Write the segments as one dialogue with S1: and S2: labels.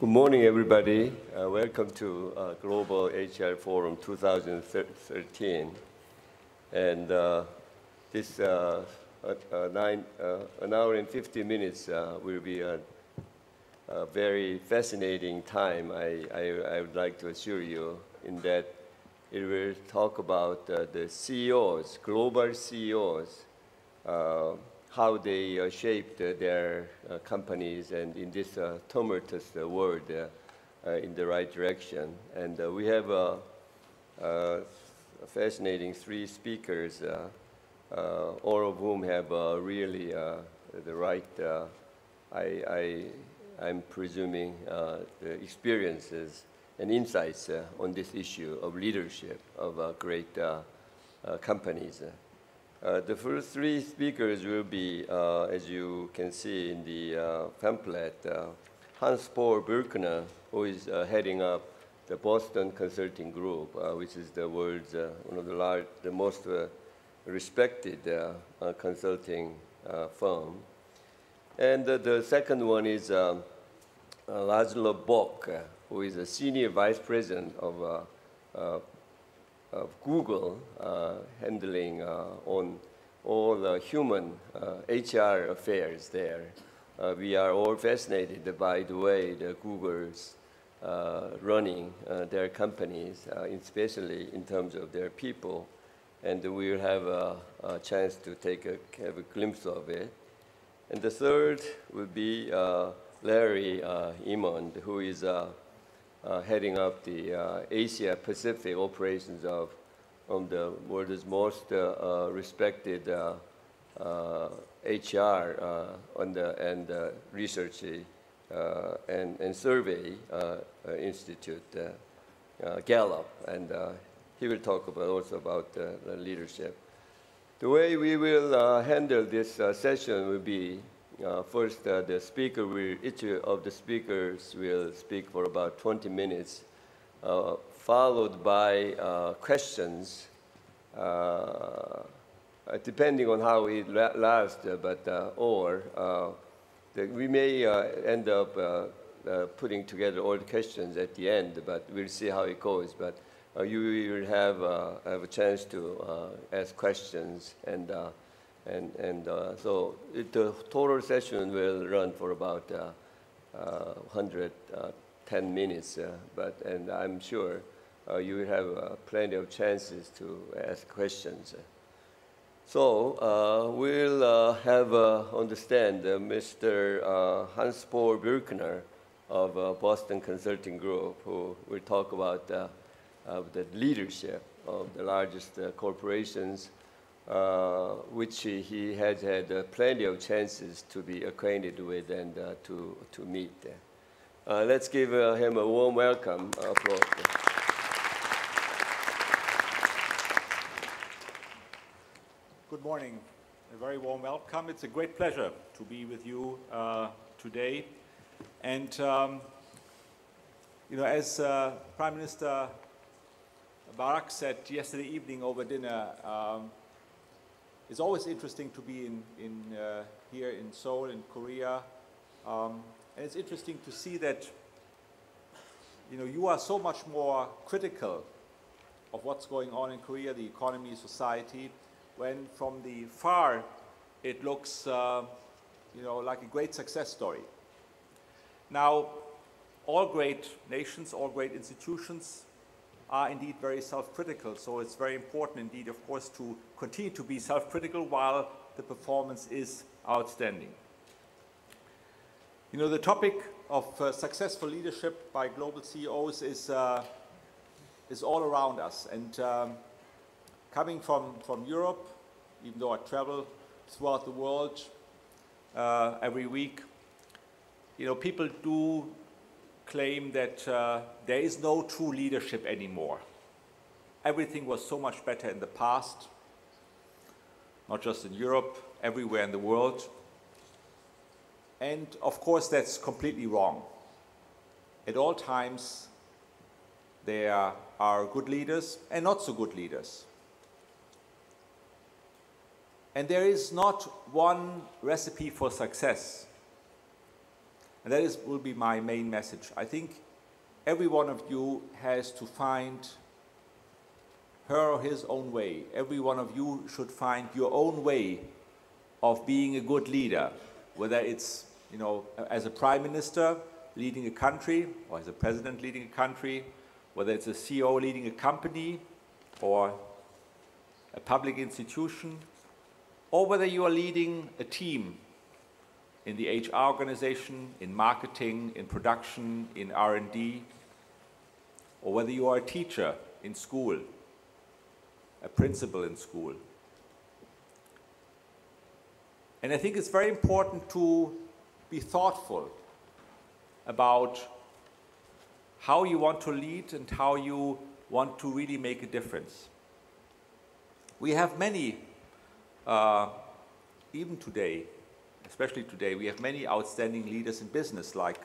S1: Good morning, everybody. Welcome to Global HR Forum 2013. And this an hour and 50 minutes will be a very fascinating time, I would like to assure you, in that it will talk about the CEOs, global CEOs, how they shaped their companies and in this tumultuous world in the right direction. And we have fascinating three speakers, all of whom have really the right, I'm presuming, the experiences and insights on this issue of leadership of great companies. The first three speakers will be, as you can see in the pamphlet, Hans-Paul Birkner, who is heading up the Boston Consulting Group, which is the world's one of the most respected consulting firm. And the second one is Laszlo Bock, who is a senior vice president of Google, handling on all the human HR affairs there. We are all fascinated by the way the Google's running their companies, especially in terms of their people, and we will have a chance to have a glimpse of it. And the third will be Larry Emond, who is heading up the Asia Pacific operations of the world's most respected HR and research and survey institute, Gallup, and he will talk also about the leadership. The way we will handle this session will be first, each of the speakers will speak for about 20 minutes, followed by questions, depending on how it lasts, we may end up putting together all the questions at the end, but we'll see how it goes. But you will have a chance to ask questions, so the total session will run for about 110 minutes, and I'm sure you will have plenty of chances to ask questions. So we'll have on the stand Mr. Hans-Paul Birkner of Boston Consulting Group, who will talk about the leadership of the largest corporations, which he has had plenty of chances to be acquainted with and to meet. Let's give him a warm welcome. Applause.
S2: Good morning. A very warm welcome. It's a great pleasure to be with you today. And, you know, as Prime Minister Barak said yesterday evening over dinner, it's always interesting to be here in Seoul, in Korea, and it's interesting to see that, you know, you are so much more critical of what's going on in Korea, the economy, society, when from the far it looks, you know, like a great success story. Now, all great nations, all great institutions are indeed very self-critical, so it's very important indeed, of course, to continue to be self-critical while the performance is outstanding. You know, the topic of successful leadership by global CEOs is all around us, and coming from Europe, even though I travel throughout the world every week, you know, people do claim that there is no true leadership anymore. Everything was so much better in the past, not just in Europe, everywhere in the world. And of course, that's completely wrong. At all times, there are good leaders and not so good leaders. And there is not one recipe for success. And that will be my main message. I think every one of you has to find her or his own way. Every one of you should find your own way of being a good leader, whether it's, you know, as a prime minister leading a country, or as a president leading a country, whether it's a CEO leading a company or a public institution, or whether you are leading a team in the HR organization, in marketing, in production, in R&D, or whether you are a teacher in school, a principal in school. And I think it's very important to be thoughtful about how you want to lead and how you want to really make a difference. We have many, even today, especially today, we have many outstanding leaders in business, like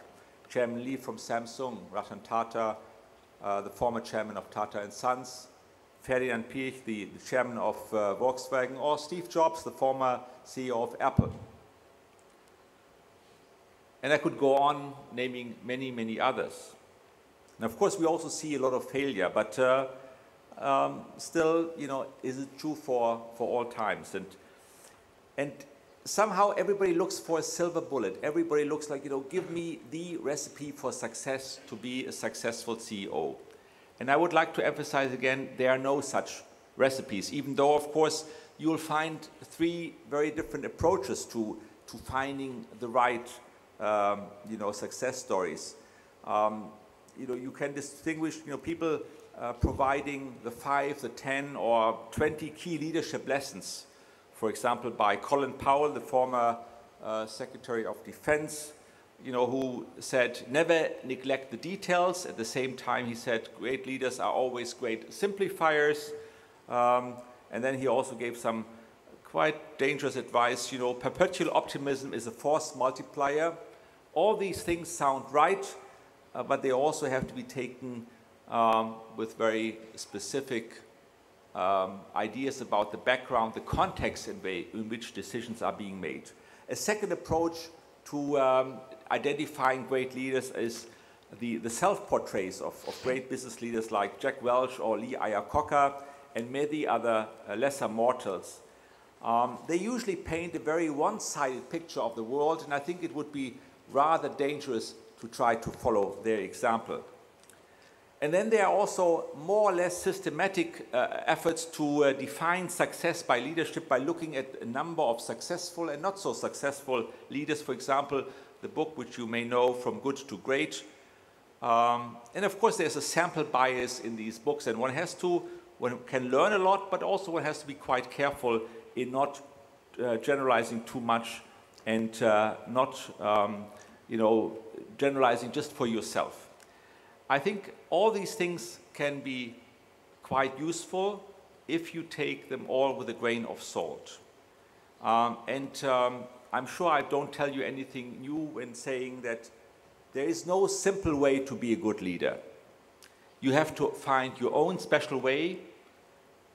S2: Chairman Lee from Samsung, Ratan Tata, the former chairman of Tata & Sons, Ferdinand Piëch, the chairman of Volkswagen, or Steve Jobs, the former CEO of Apple. And I could go on naming many, many others. And of course, we also see a lot of failure, but still, you know, is it true for all times? And somehow everybody looks for a silver bullet. Everybody looks like, you know, give me the recipe for success to be a successful CEO. And I would like to emphasize again, there are no such recipes, even though, of course, you will find three very different approaches to finding the right you know, success stories. You know, you can distinguish, you know, people providing the 5, the 10, or 20 key leadership lessons. For example, by Colin Powell, the former Secretary of Defense, you know, who said, never neglect the details. At the same time, he said, great leaders are always great simplifiers. And then he also gave some quite dangerous advice, you know, perpetual optimism is a force multiplier. All these things sound right, but they also have to be taken with very specific ideas about the background, the context in which decisions are being made. A second approach to identifying great leaders is the self-portraits of great business leaders like Jack Welch or Lee Iacocca and many other lesser mortals. They usually paint a very one-sided picture of the world, and I think it would be rather dangerous to try to follow their example. And then there are also more or less systematic efforts to define success by leadership by looking at a number of successful and not so successful leaders. For example, the book which you may know, From Good to Great. And of course, there's a sample bias in these books, and one can learn a lot, but also one has to be quite careful in not generalizing too much and not you know, generalizing just for yourself. I think all these things can be quite useful if you take them all with a grain of salt. I'm sure I don't tell you anything new when saying that there is no simple way to be a good leader. You have to find your own special way,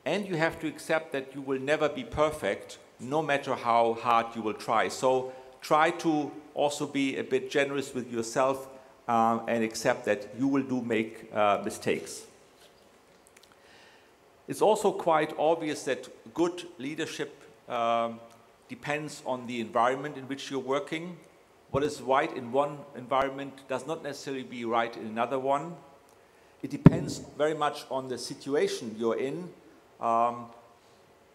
S2: and you have to accept that you will never be perfect, no matter how hard you will try. So try to also be a bit generous with yourself and accept that you will make mistakes. It's also quite obvious that good leadership depends on the environment in which you're working. What is right in one environment does not necessarily be right in another one. It depends very much on the situation you're in.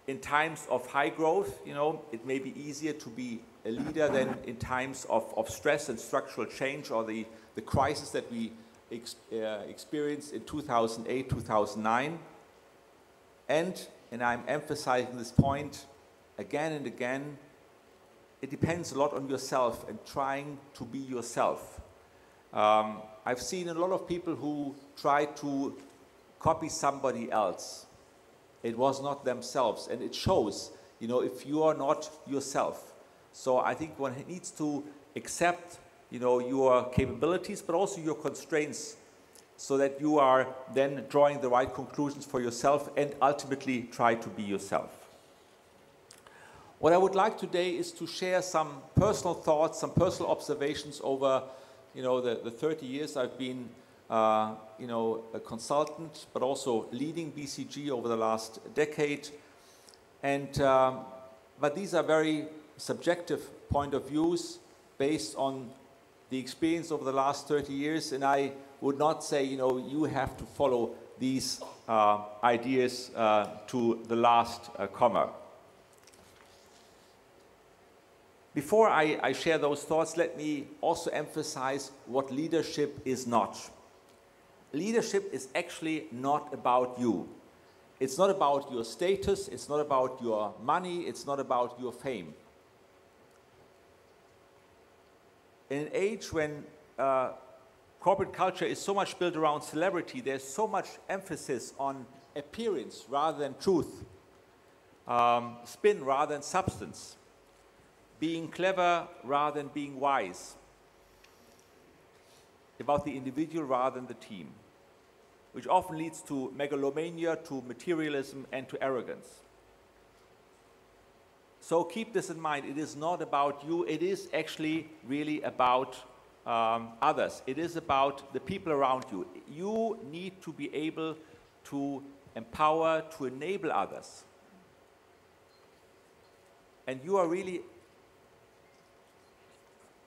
S2: In times of high growth, you know, it may be easier to be a leader than in times of stress and structural change, or the crisis that we experienced in 2008, 2009. And I'm emphasizing this point again and again, it depends a lot on yourself and trying to be yourself. I've seen a lot of people who try to copy somebody else. It was not themselves, and it shows, you know, if you are not yourself. So I think one needs to accept, you know, your capabilities, but also your constraints, so that you are then drawing the right conclusions for yourself and ultimately try to be yourself. What I would like today is to share some personal thoughts, some personal observations over you know, the 30 years I've been, you know, a consultant, but also leading BCG over the last decade. And, but these are very subjective point of views based on the experience over the last 30 years. And I would not say, you know, you have to follow these ideas to the last comma. Before I share those thoughts, let me also emphasize what leadership is not. Leadership is actually not about you. It's not about your status, it's not about your money, it's not about your fame. In an age when corporate culture is so much built around celebrity, there's so much emphasis on appearance rather than truth, spin rather than substance, being clever rather than being wise, about the individual rather than the team, which often leads to megalomania, to materialism, and to arrogance. So keep this in mind. It is not about you. It is actually really about others. It is about the people around you. You need to be able to empower, to enable others. And you are really...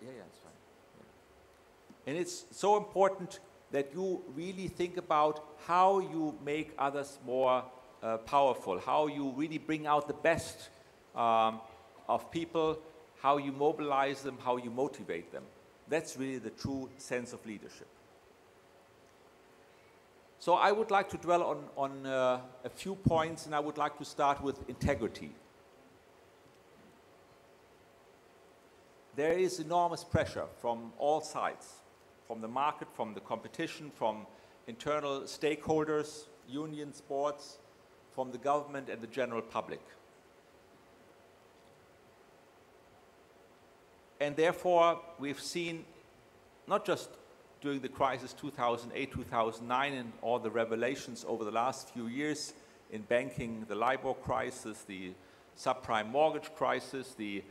S2: Yeah, it's fine. Yeah. And it's so important that you really think about how you make others more powerful, how you really bring out the best of people, how you mobilize them, how you motivate them. That's really the true sense of leadership. So I would like to dwell on a few points, and I would like to start with integrity. There is enormous pressure from all sides, from the market, from the competition, from internal stakeholders, unions, boards, from the government and the general public. And therefore, we've seen, not just during the crisis 2008, 2009, and all the revelations over the last few years in banking, the LIBOR crisis, the subprime mortgage crisis, the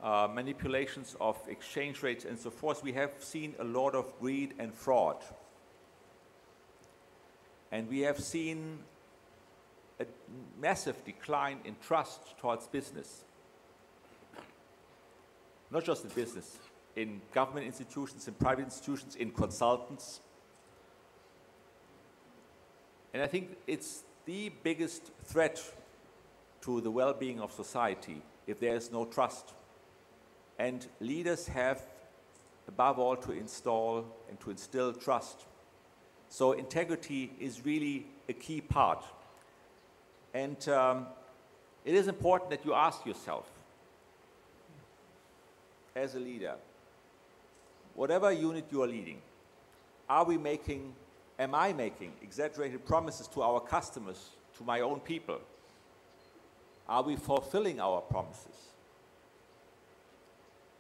S2: manipulations of exchange rates and so forth, we have seen a lot of greed and fraud. And we have seen a massive decline in trust towards business. Not just in business, in government institutions, in private institutions, in consultants. And I think it's the biggest threat to the well-being of society if there is no trust. And leaders have, above all, to install and to instill trust. So integrity is really a key part. And it is important that you ask yourself, as a leader, whatever unit you are leading, am I making exaggerated promises to our customers, to my own people? Are we fulfilling our promises?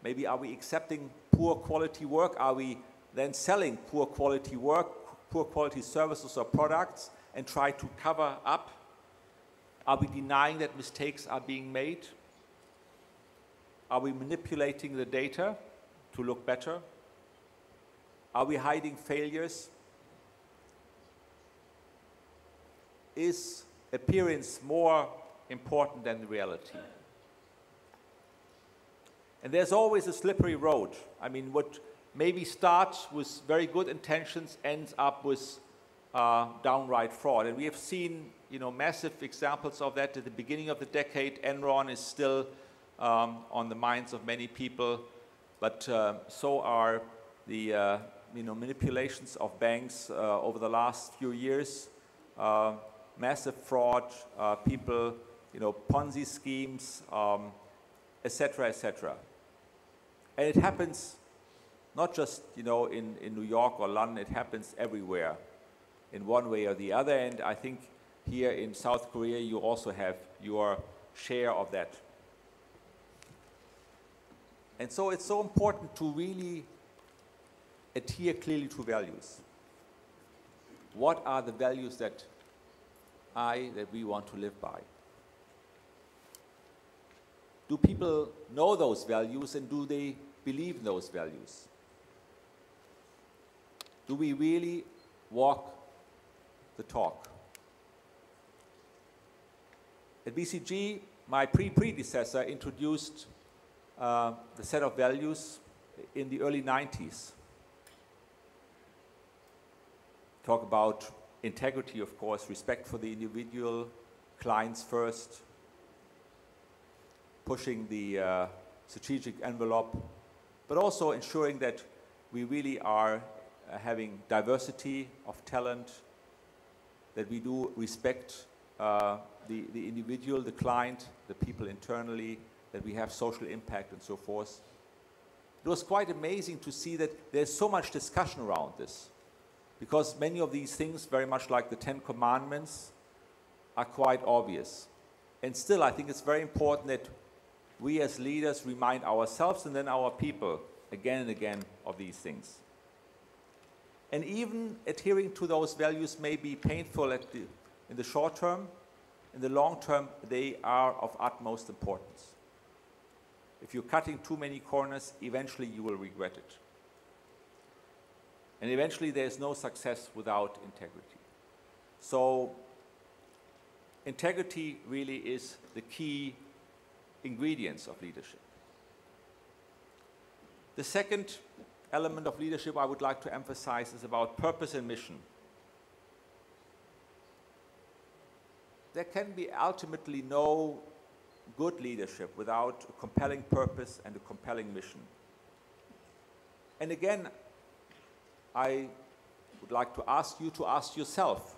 S2: Maybe are we accepting poor quality work? Are we then selling poor quality work, poor quality services or products and try to cover up? Are we denying that mistakes are being made? Are we manipulating the data to look better? Are we hiding failures? Is appearance more important than the reality? And there's always a slippery road. I mean, what maybe starts with very good intentions ends up with downright fraud. And we have seen, you know, massive examples of that at the beginning of the decade. Enron is still on the minds of many people, but so are the manipulations of banks over the last few years. Massive fraud, people, Ponzi schemes, etc., etc. And it happens not just in New York or London. It happens everywhere, in one way or the other. And I think here in South Korea, you also have your share of that. And so it's so important to really adhere clearly to values. What are the values that we want to live by? Do people know those values, and do they believe in those values? do we really walk the talk? At BCG, my predecessor introduced the set of values in the early 90s. Talk about integrity, of course, respect for the individual, clients first, pushing the strategic envelope, but also ensuring that we really are having diversity of talent, that we do respect the individual, the client, the people internally, that we have social impact and so forth. It was quite amazing to see that there's so much discussion around this, because many of these things, very much like the 10 Commandments, are quite obvious. And still, I think it's very important that we as leaders remind ourselves and then our people again and again of these things. And even adhering to those values may be painful in the short term. In the long term, they are of utmost importance. If you're cutting too many corners, eventually you will regret it. And eventually there is no success without integrity. So integrity really is the key ingredients of leadership. The second element of leadership I would like to emphasize is about purpose and mission. There can be ultimately no good leadership without a compelling purpose and a compelling mission. And again, I would like to ask you to ask yourself,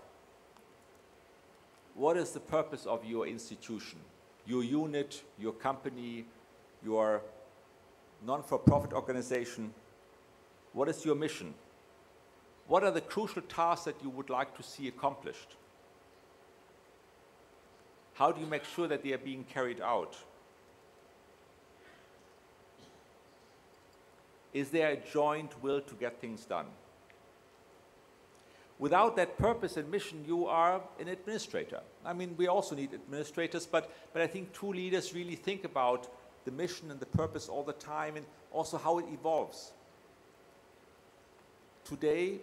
S2: what is the purpose of your institution, your unit, your company, your non-for-profit organization? What is your mission? What are the crucial tasks that you would like to see accomplished? How do you make sure that they are being carried out? Is there a joint will to get things done? Without that purpose and mission, you are an administrator. I mean, we also need administrators, but I think true leaders really think about the mission and the purpose all the time, and also how it evolves. Today,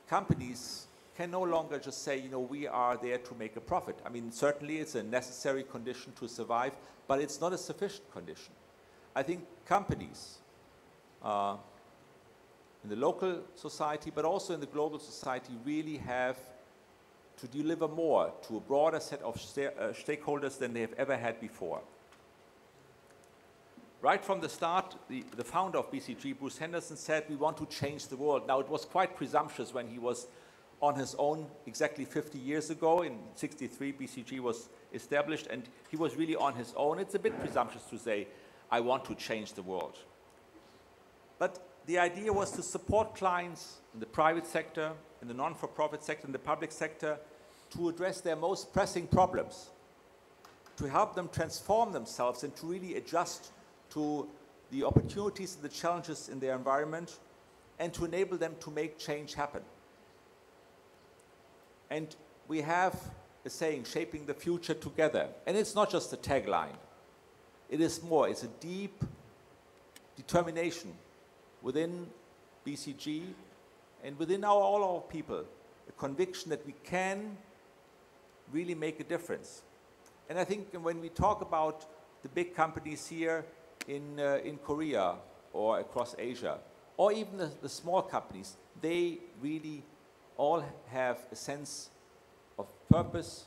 S2: companies can no longer just say, you know, we are there to make a profit. I mean, certainly it's a necessary condition to survive, but it's not a sufficient condition. I think companies in the local society, but also in the global society, really have to deliver more to a broader set of stakeholders than they have ever had before. Right from the start, the founder of BCG, Bruce Henderson, said, we want to change the world. Now, it was quite presumptuous when he was on his own exactly 50 years ago. In '63, BCG was established, and he was really on his own. It's a bit presumptuous to say, I want to change the world. But the idea was to support clients in the private sector, in the non-for-profit sector, in the public sector, to address their most pressing problems, to help them transform themselves and to really adjust to the opportunities and the challenges in their environment, and to enable them to make change happen. And we have a saying, shaping the future together. And it's not just a tagline. It is more, it's a deep determination within BCG and within all our people, a conviction that we can really make a difference. And I think when we talk about the big companies here in Korea or across Asia, or even the small companies, they really all have a sense of purpose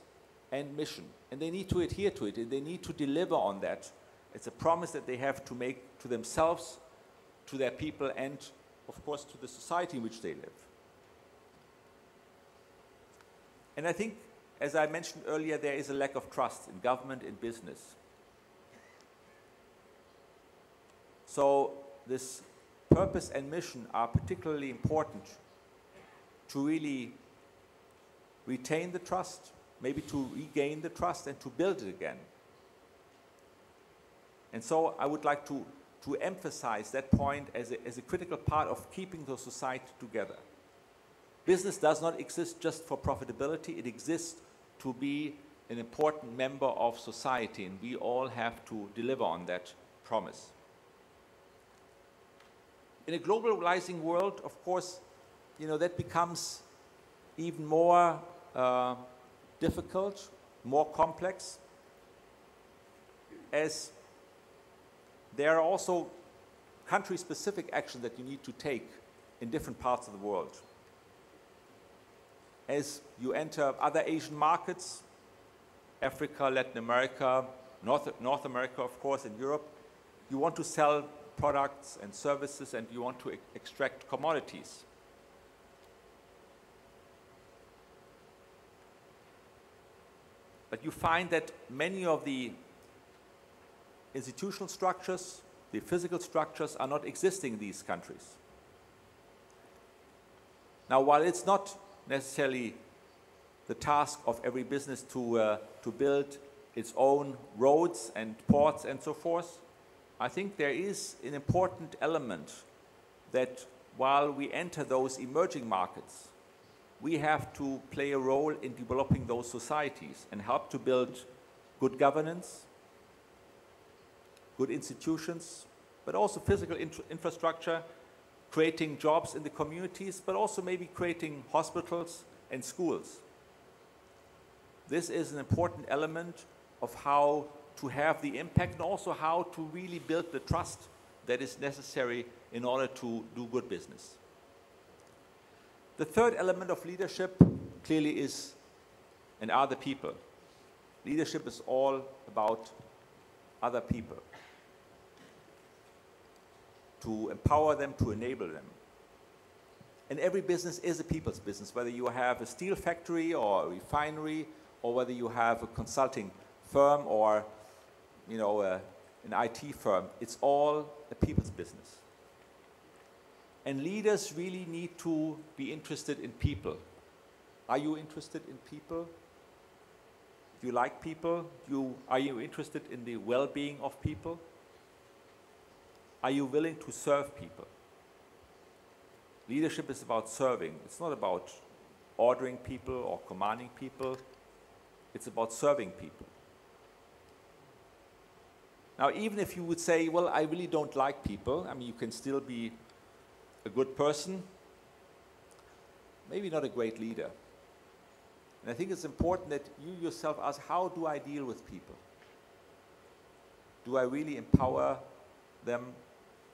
S2: and mission. And they need to adhere to it, and they need to deliver on that. It's a promise that they have to make to themselves, to their people, and of course to the society in which they live. And I think, as I mentioned earlier, there is a lack of trust in government and business. So this purpose and mission are particularly important to really retain the trust, maybe to regain the trust and to build it again. And so I would like to emphasize that point as a critical part of keeping the society together. Business does not exist just for profitability, it exists to be an important member of society, and we all have to deliver on that promise. In a globalizing world, of course, you know, that becomes even more difficult, more complex, as there are also country-specific action that you need to take in different parts of the world. As you enter other Asian markets, Africa, Latin America, North America, of course, and Europe, you want to sell products and services, and you want to extract commodities. But you find that many of the institutional structures, the physical structures, are not existing in these countries. Now, while it's not necessarily the task of every business to build its own roads and ports and so forth, I think there is an important element that while we enter those emerging markets, we have to play a role in developing those societies and help to build good governance, good institutions, but also physical infrastructure, creating jobs in the communities, but also maybe creating hospitals and schools. This is an important element of how to have the impact and also how to really build the trust that is necessary in order to do good business. The third element of leadership clearly is and are the people. Leadership is all about other people. To empower them, to enable them. And every business is a people's business, whether you have a steel factory or a refinery, or whether you have a consulting firm or, you know, an IT firm. It's all a people's business. And leaders really need to be interested in people. Are you interested in people? Do you like people? Are you interested in the well-being of people? Are you willing to serve people? Leadership is about serving. It's not about ordering people or commanding people. It's about serving people. Now, even if you would say, well, I really don't like people, I mean, you can still be a good person, maybe not a great leader. And I think it's important that you yourself ask, how do I deal with people? Do I really empower them?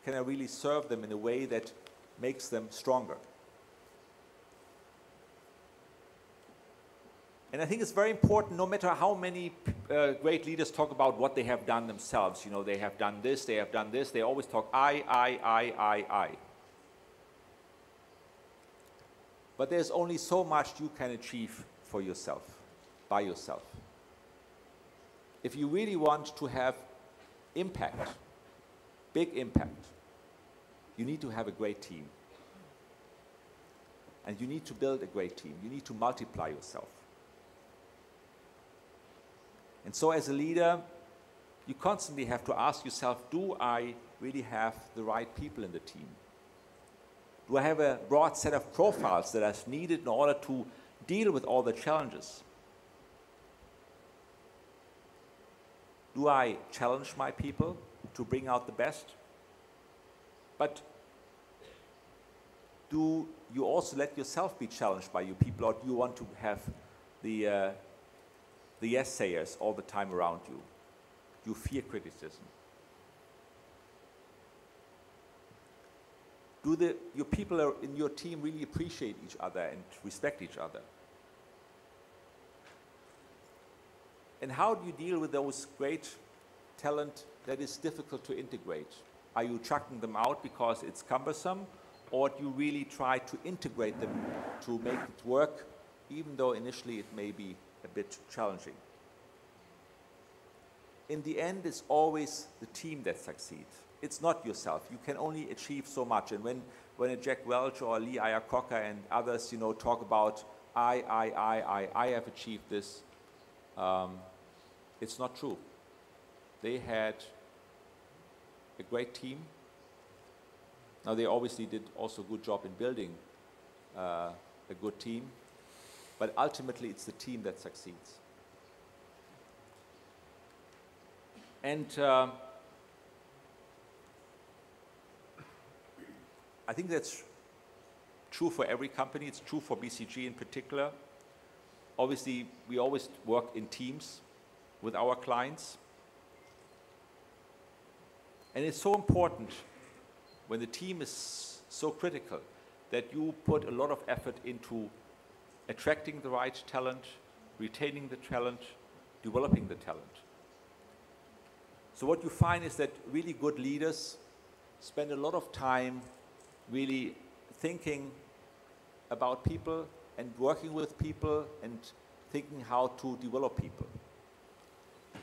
S2: Can I really serve them in a way that makes them stronger? And I think it's very important, no matter how many great leaders talk about what they have done themselves. You know, they have done this, they have done this. They always talk I. But there's only so much you can achieve for yourself, by yourself. If you really want to have impact, big impact, you need to have a great team. And you need to build a great team. You need to multiply yourself. And so as a leader, you constantly have to ask yourself, do I really have the right people in the team? Do I have a broad set of profiles that are needed in order to deal with all the challenges? Do I challenge my people to bring out the best? But do you also let yourself be challenged by your people, or do you want to have the yes-sayers all the time around you? Do you fear criticism? Do your people in your team really appreciate each other and respect each other? And how do you deal with those great talent that is difficult to integrate? Are you chucking them out because it's cumbersome, or do you really try to integrate them to make it work, even though initially it may be a bit challenging? In the end, it's always the team that succeeds. It's not yourself. You can only achieve so much. And when a Jack Welch or Lee Iacocca and others, you know, talk about I have achieved this, it's not true. They had a great team. Now, they obviously did also a good job in building a good team, but ultimately it's the team that succeeds. And I think that's true for every company. It's true for BCG in particular. Obviously, we always work in teams with our clients. And it's so important when the team is so critical that you put a lot of effort into attracting the right talent, retaining the talent, developing the talent. So what you find is that really good leaders spend a lot of time really thinking about people and working with people and thinking how to develop people.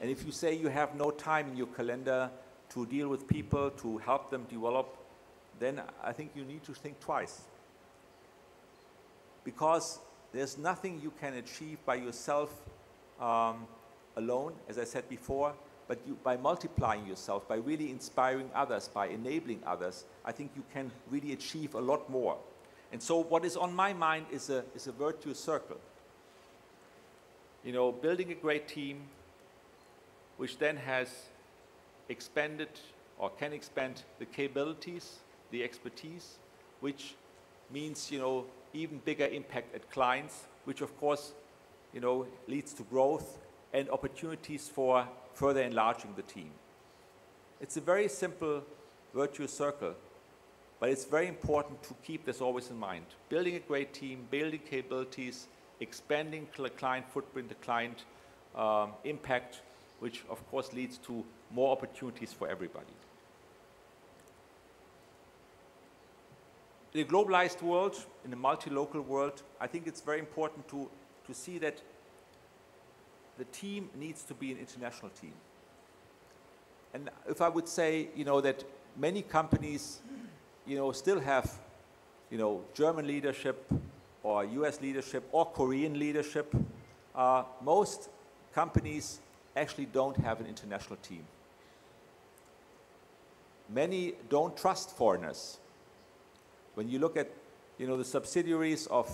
S2: And if you say you have no time in your calendar to deal with people, to help them develop, then I think you need to think twice. Because there's nothing you can achieve by yourself alone, as I said before, but by multiplying yourself, by really inspiring others, by enabling others, I think you can really achieve a lot more. And so what is on my mind is a virtuous circle. You know, building a great team, which then has expanded or can expand the capabilities, the expertise, which means, you know, even bigger impact at clients, which of course, you know, leads to growth and opportunities for further enlarging the team. It's a very simple virtuous circle, but it's very important to keep this always in mind. Building a great team, building capabilities, expanding client footprint, the client impact, which of course leads to more opportunities for everybody. In a globalized world, in a multi-local world, I think it's very important to see that the team needs to be an international team. And if I would say, you know, that many companies, you know, still have, you know, German leadership or US leadership or Korean leadership, most companies actually don't have an international team. Many don't trust foreigners. When you look at, you know, the subsidiaries of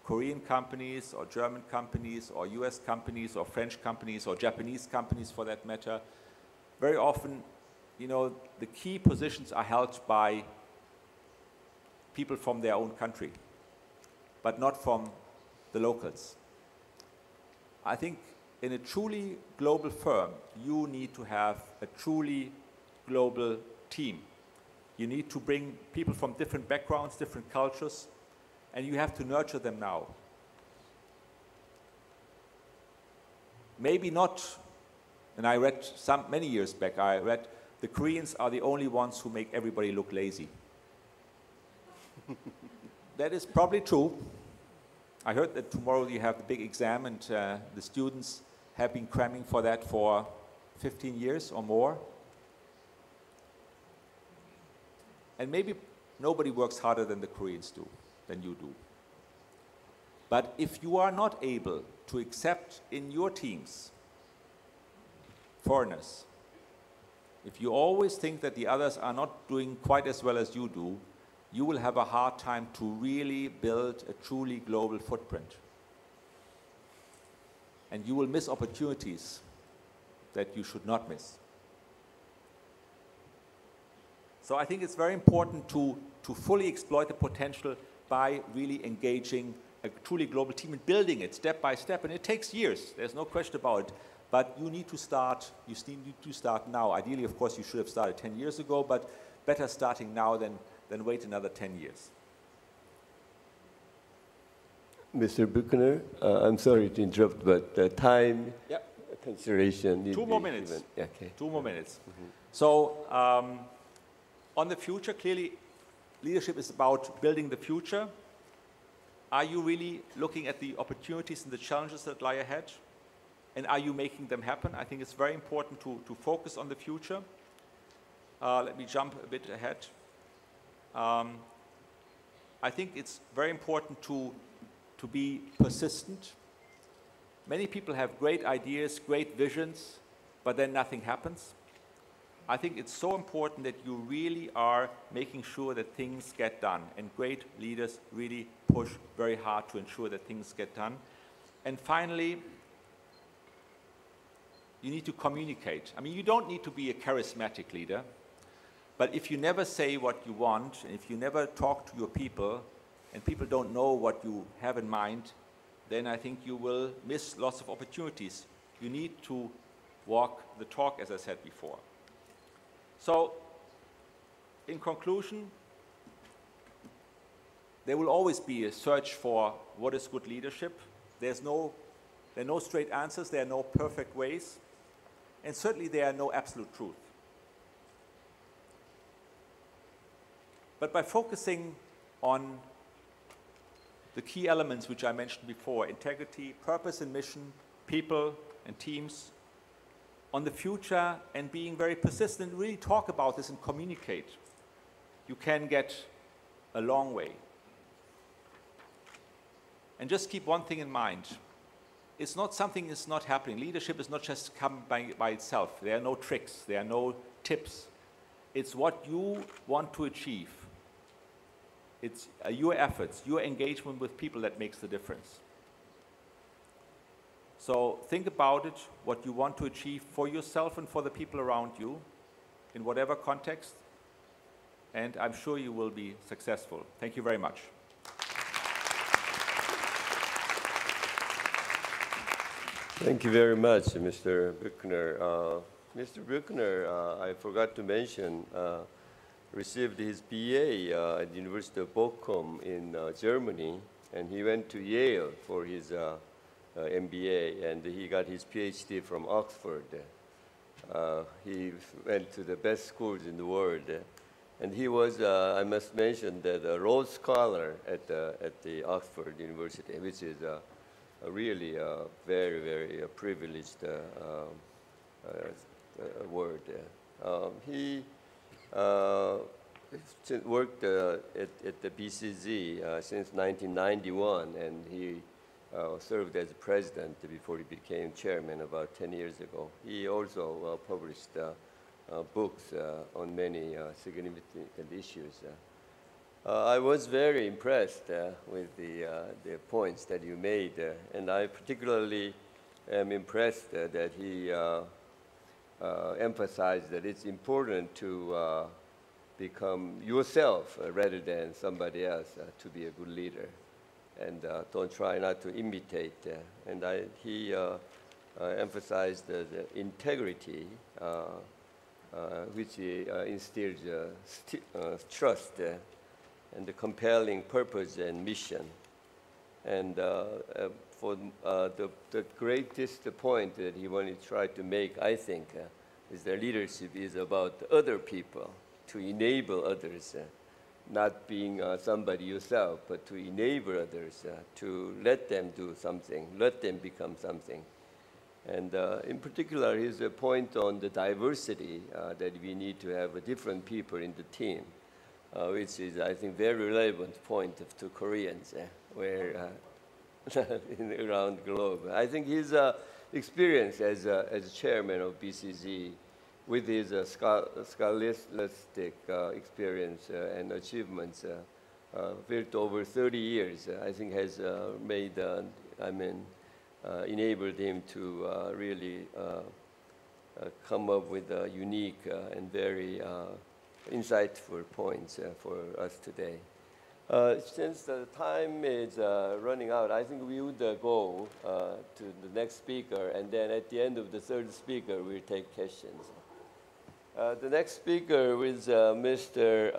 S2: Korean companies or German companies or US companies or French companies or Japanese companies for that matter, very often, you know, the key positions are held by people from their own country, but not from the locals. I think in a truly global firm, you need to have a truly global team. You need to bring people from different backgrounds, different cultures, and you have to nurture them now. Maybe not, and I read many years back, I read the Koreans are the only ones who make everybody look lazy. That is probably true. I heard that tomorrow you have the big exam and the students have been cramming for that for 15 years or more. And maybe nobody works harder than the Koreans do, than you do. But if you are not able to accept in your teams foreigners, if you always think that the others are not doing quite as well as you do, you will have a hard time to really build a truly global footprint. And you will miss opportunities that you should not miss. So I think it's very important to fully exploit the potential by really engaging a truly global team and building it step by step. And it takes years, there's no question about it. But you need to start, now. Ideally, of course, you should have started 10 years ago, but better starting now than wait another 10 years.
S1: Mr. Buchner, I'm sorry to interrupt, but time consideration.
S2: 2 more minutes.
S1: Okay.
S2: 2 more minutes. Mm-hmm. So, on the future, clearly, leadership is about building the future. Are you really looking at the opportunities and the challenges that lie ahead? And are you making them happen? I think it's very important to focus on the future. Let me jump a bit ahead. I think it's very important to be persistent. Many people have great ideas, great visions, but then nothing happens. I think it's so important that you really are making sure that things get done, and great leaders really push very hard to ensure that things get done. And finally, you need to communicate. I mean, you don't need to be a charismatic leader, but if you never say what you want, and if you never talk to your people, and people don't know what you have in mind, then I think you will miss lots of opportunities. You need to walk the talk, as I said before. So, in conclusion, there will always be a search for what is good leadership. There are no straight answers, there are no perfect ways, and certainly there are no absolute truth. But by focusing on the key elements which I mentioned before, integrity, purpose and mission, people and teams, on the future, and being very persistent, really talk about this and communicate, you can get a long way. And just keep one thing in mind. It's not something that's not happening. Leadership is not just come by itself. There are no tricks. There are no tips. It's what you want to achieve. It's your efforts, your engagement with people that makes the difference. So think about it, what you want to achieve for yourself and for the people around you, in whatever context, and I'm sure you will be successful. Thank you very much.
S1: Thank you very much, Mr. Buchner. Mr. Buchner, I forgot to mention, received his BA at the University of Bochum in Germany, and he went to Yale for his MBA, and he got his PhD from Oxford. He went to the best schools in the world, and he was, I must mention, that a Rhodes Scholar at the Oxford University, which is a really very, very privileged word. He worked at the BCZ since 1991, and he served as president before he became chairman about 10 years ago. He also published books on many significant issues. I was very impressed with the points that you made, and I particularly am impressed that he emphasized that it's important to become yourself rather than somebody else to be a good leader, and don't try not to imitate. And he emphasized the integrity, which instills trust and the compelling purpose and mission. And for the greatest point that he wanted to try to make, I think, is that leadership is about other people, to enable others, not being somebody yourself, but to enable others, to let them do something, let them become something. And in particular, his point on the diversity, that we need to have different people in the team, which is, I think, very relevant point to Koreans, where around the globe. I think his experience as chairman of BCZ, with his scholastic experience and achievements built over 30 years, I think has made, enabled him to really come up with unique and very insightful points for us today. Since the time is running out, I think we would go to the next speaker, and then at the end of the third speaker, we'll take questions. The next speaker is Mr.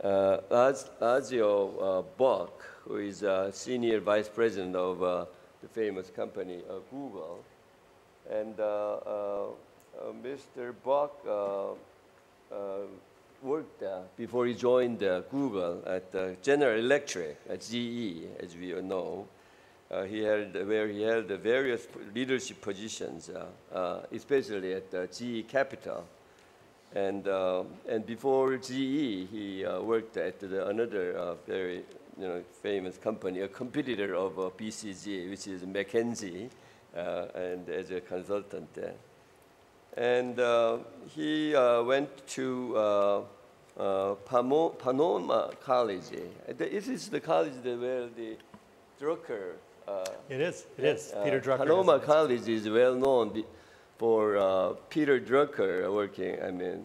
S1: Azio Buck, who is Senior Vice President of the famous company Google. And Mr. Buck worked before he joined Google at General Electric, at GE, as we all know. He held various leadership positions, especially at GE Capital. And before GE, he worked at another very famous company, a competitor of BCG, which is McKinsey, and as a consultant. And he went to Panoma College. This is the college where the Drucker.
S3: It is. Peter Drucker.
S1: Panoma College is well known for Peter Drucker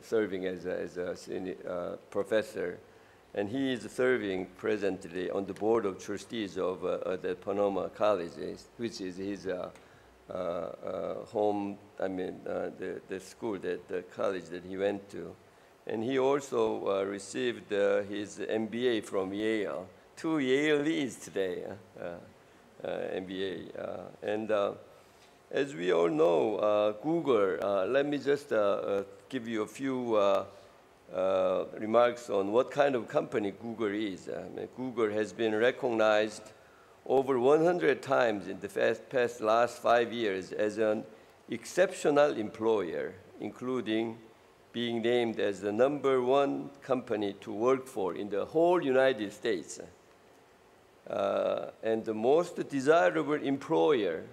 S1: serving as a senior professor. And he is serving presently on the board of trustees of the Panama College, which is his home, the school, the college that he went to. And he also received his MBA from Yale. 2 Yalees today, MBA. And as we all know, Google, let me just give you a few remarks on what kind of company Google is. Google has been recognized over 100 times in the last 5 years as an exceptional employer, including being named as the #1 company to work for in the whole United States, and the most desirable employer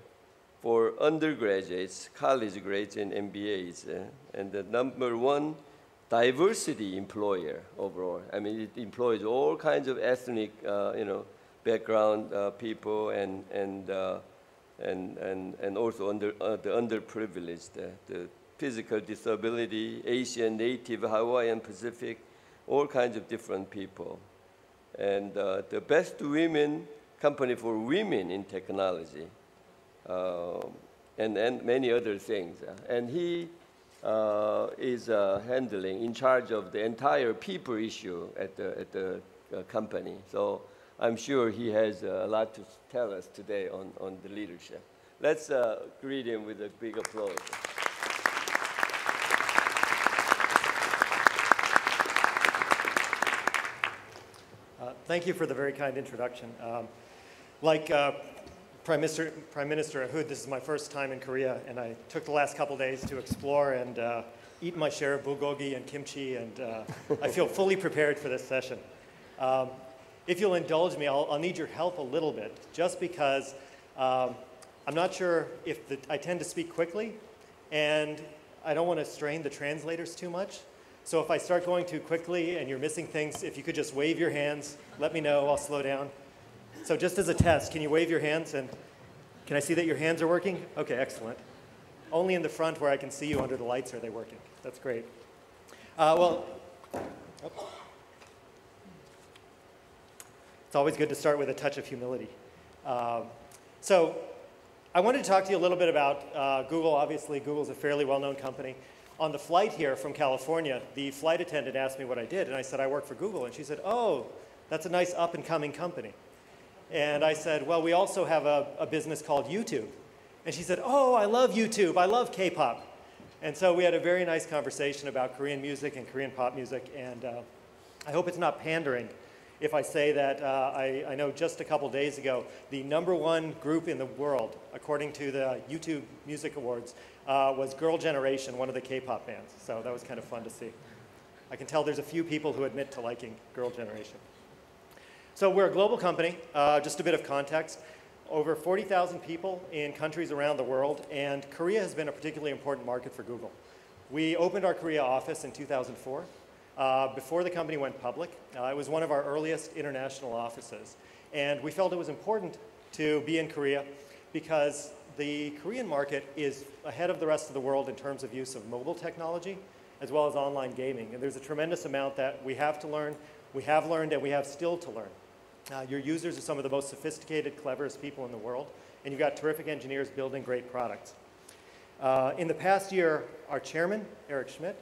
S1: for undergraduates, college graduates, and MBAs, and the #1 diversity employer overall. I mean, it employs all kinds of ethnic, background people, and also the underprivileged, the physical disability, Asian, Native, Hawaiian, Pacific, all kinds of different people. And the best women company for women in technology, and many other things. And he is in charge of the entire people issue at the company. So I'm sure he has a lot to tell us today on the leadership. Let's greet him with a big applause.
S3: Thank you for the very kind introduction. Like Prime Minister Ahud, this is my first time in Korea, and I took the last couple days to explore and eat my share of bulgogi and kimchi, and I feel fully prepared for this session. If you'll indulge me, I'll need your help a little bit, just because I'm not sure if I tend to speak quickly, and I don't want to strain the translators too much. So if I start going too quickly and you're missing things, if you could just wave your hands, let me know, I'll slow down. So just as a test, can you wave your hands, and can I see that your hands are working? Okay, excellent. Only in the front where I can see you under the lights are they working. That's great. It's always good to start with a touch of humility. So I wanted to talk to you a little bit about Google. Obviously, Google's a fairly well-known company. On the flight here from California, the flight attendant asked me what I did, and I said, I work for Google. And she said, oh, that's a nice up-and-coming company. And I said, well, we also have a business called YouTube. And she said, oh, I love YouTube. I love K-pop. And so we had a very nice conversation about Korean music and Korean pop music. And I hope it's not pandering if I say that I know just a couple days ago, the #1 group in the world, according to the YouTube Music Awards, was Girl Generation, one of the K-pop bands. So that was kind of fun to see. I can tell there's a few people who admit to liking Girl Generation. So we're a global company. Just a bit of context. Over 40,000 people in countries around the world, and Korea has been a particularly important market for Google. We opened our Korea office in 2004. Before the company went public. It was one of our earliest international offices. And we felt it was important to be in Korea because the Korean market is ahead of the rest of the world in terms of use of mobile technology as well as online gaming. And there's a tremendous amount that we have to learn, we have learned, and we have still to learn. Your users are some of the most sophisticated, cleverest people in the world, and you've got terrific engineers building great products. In the past year, our chairman, Eric Schmidt,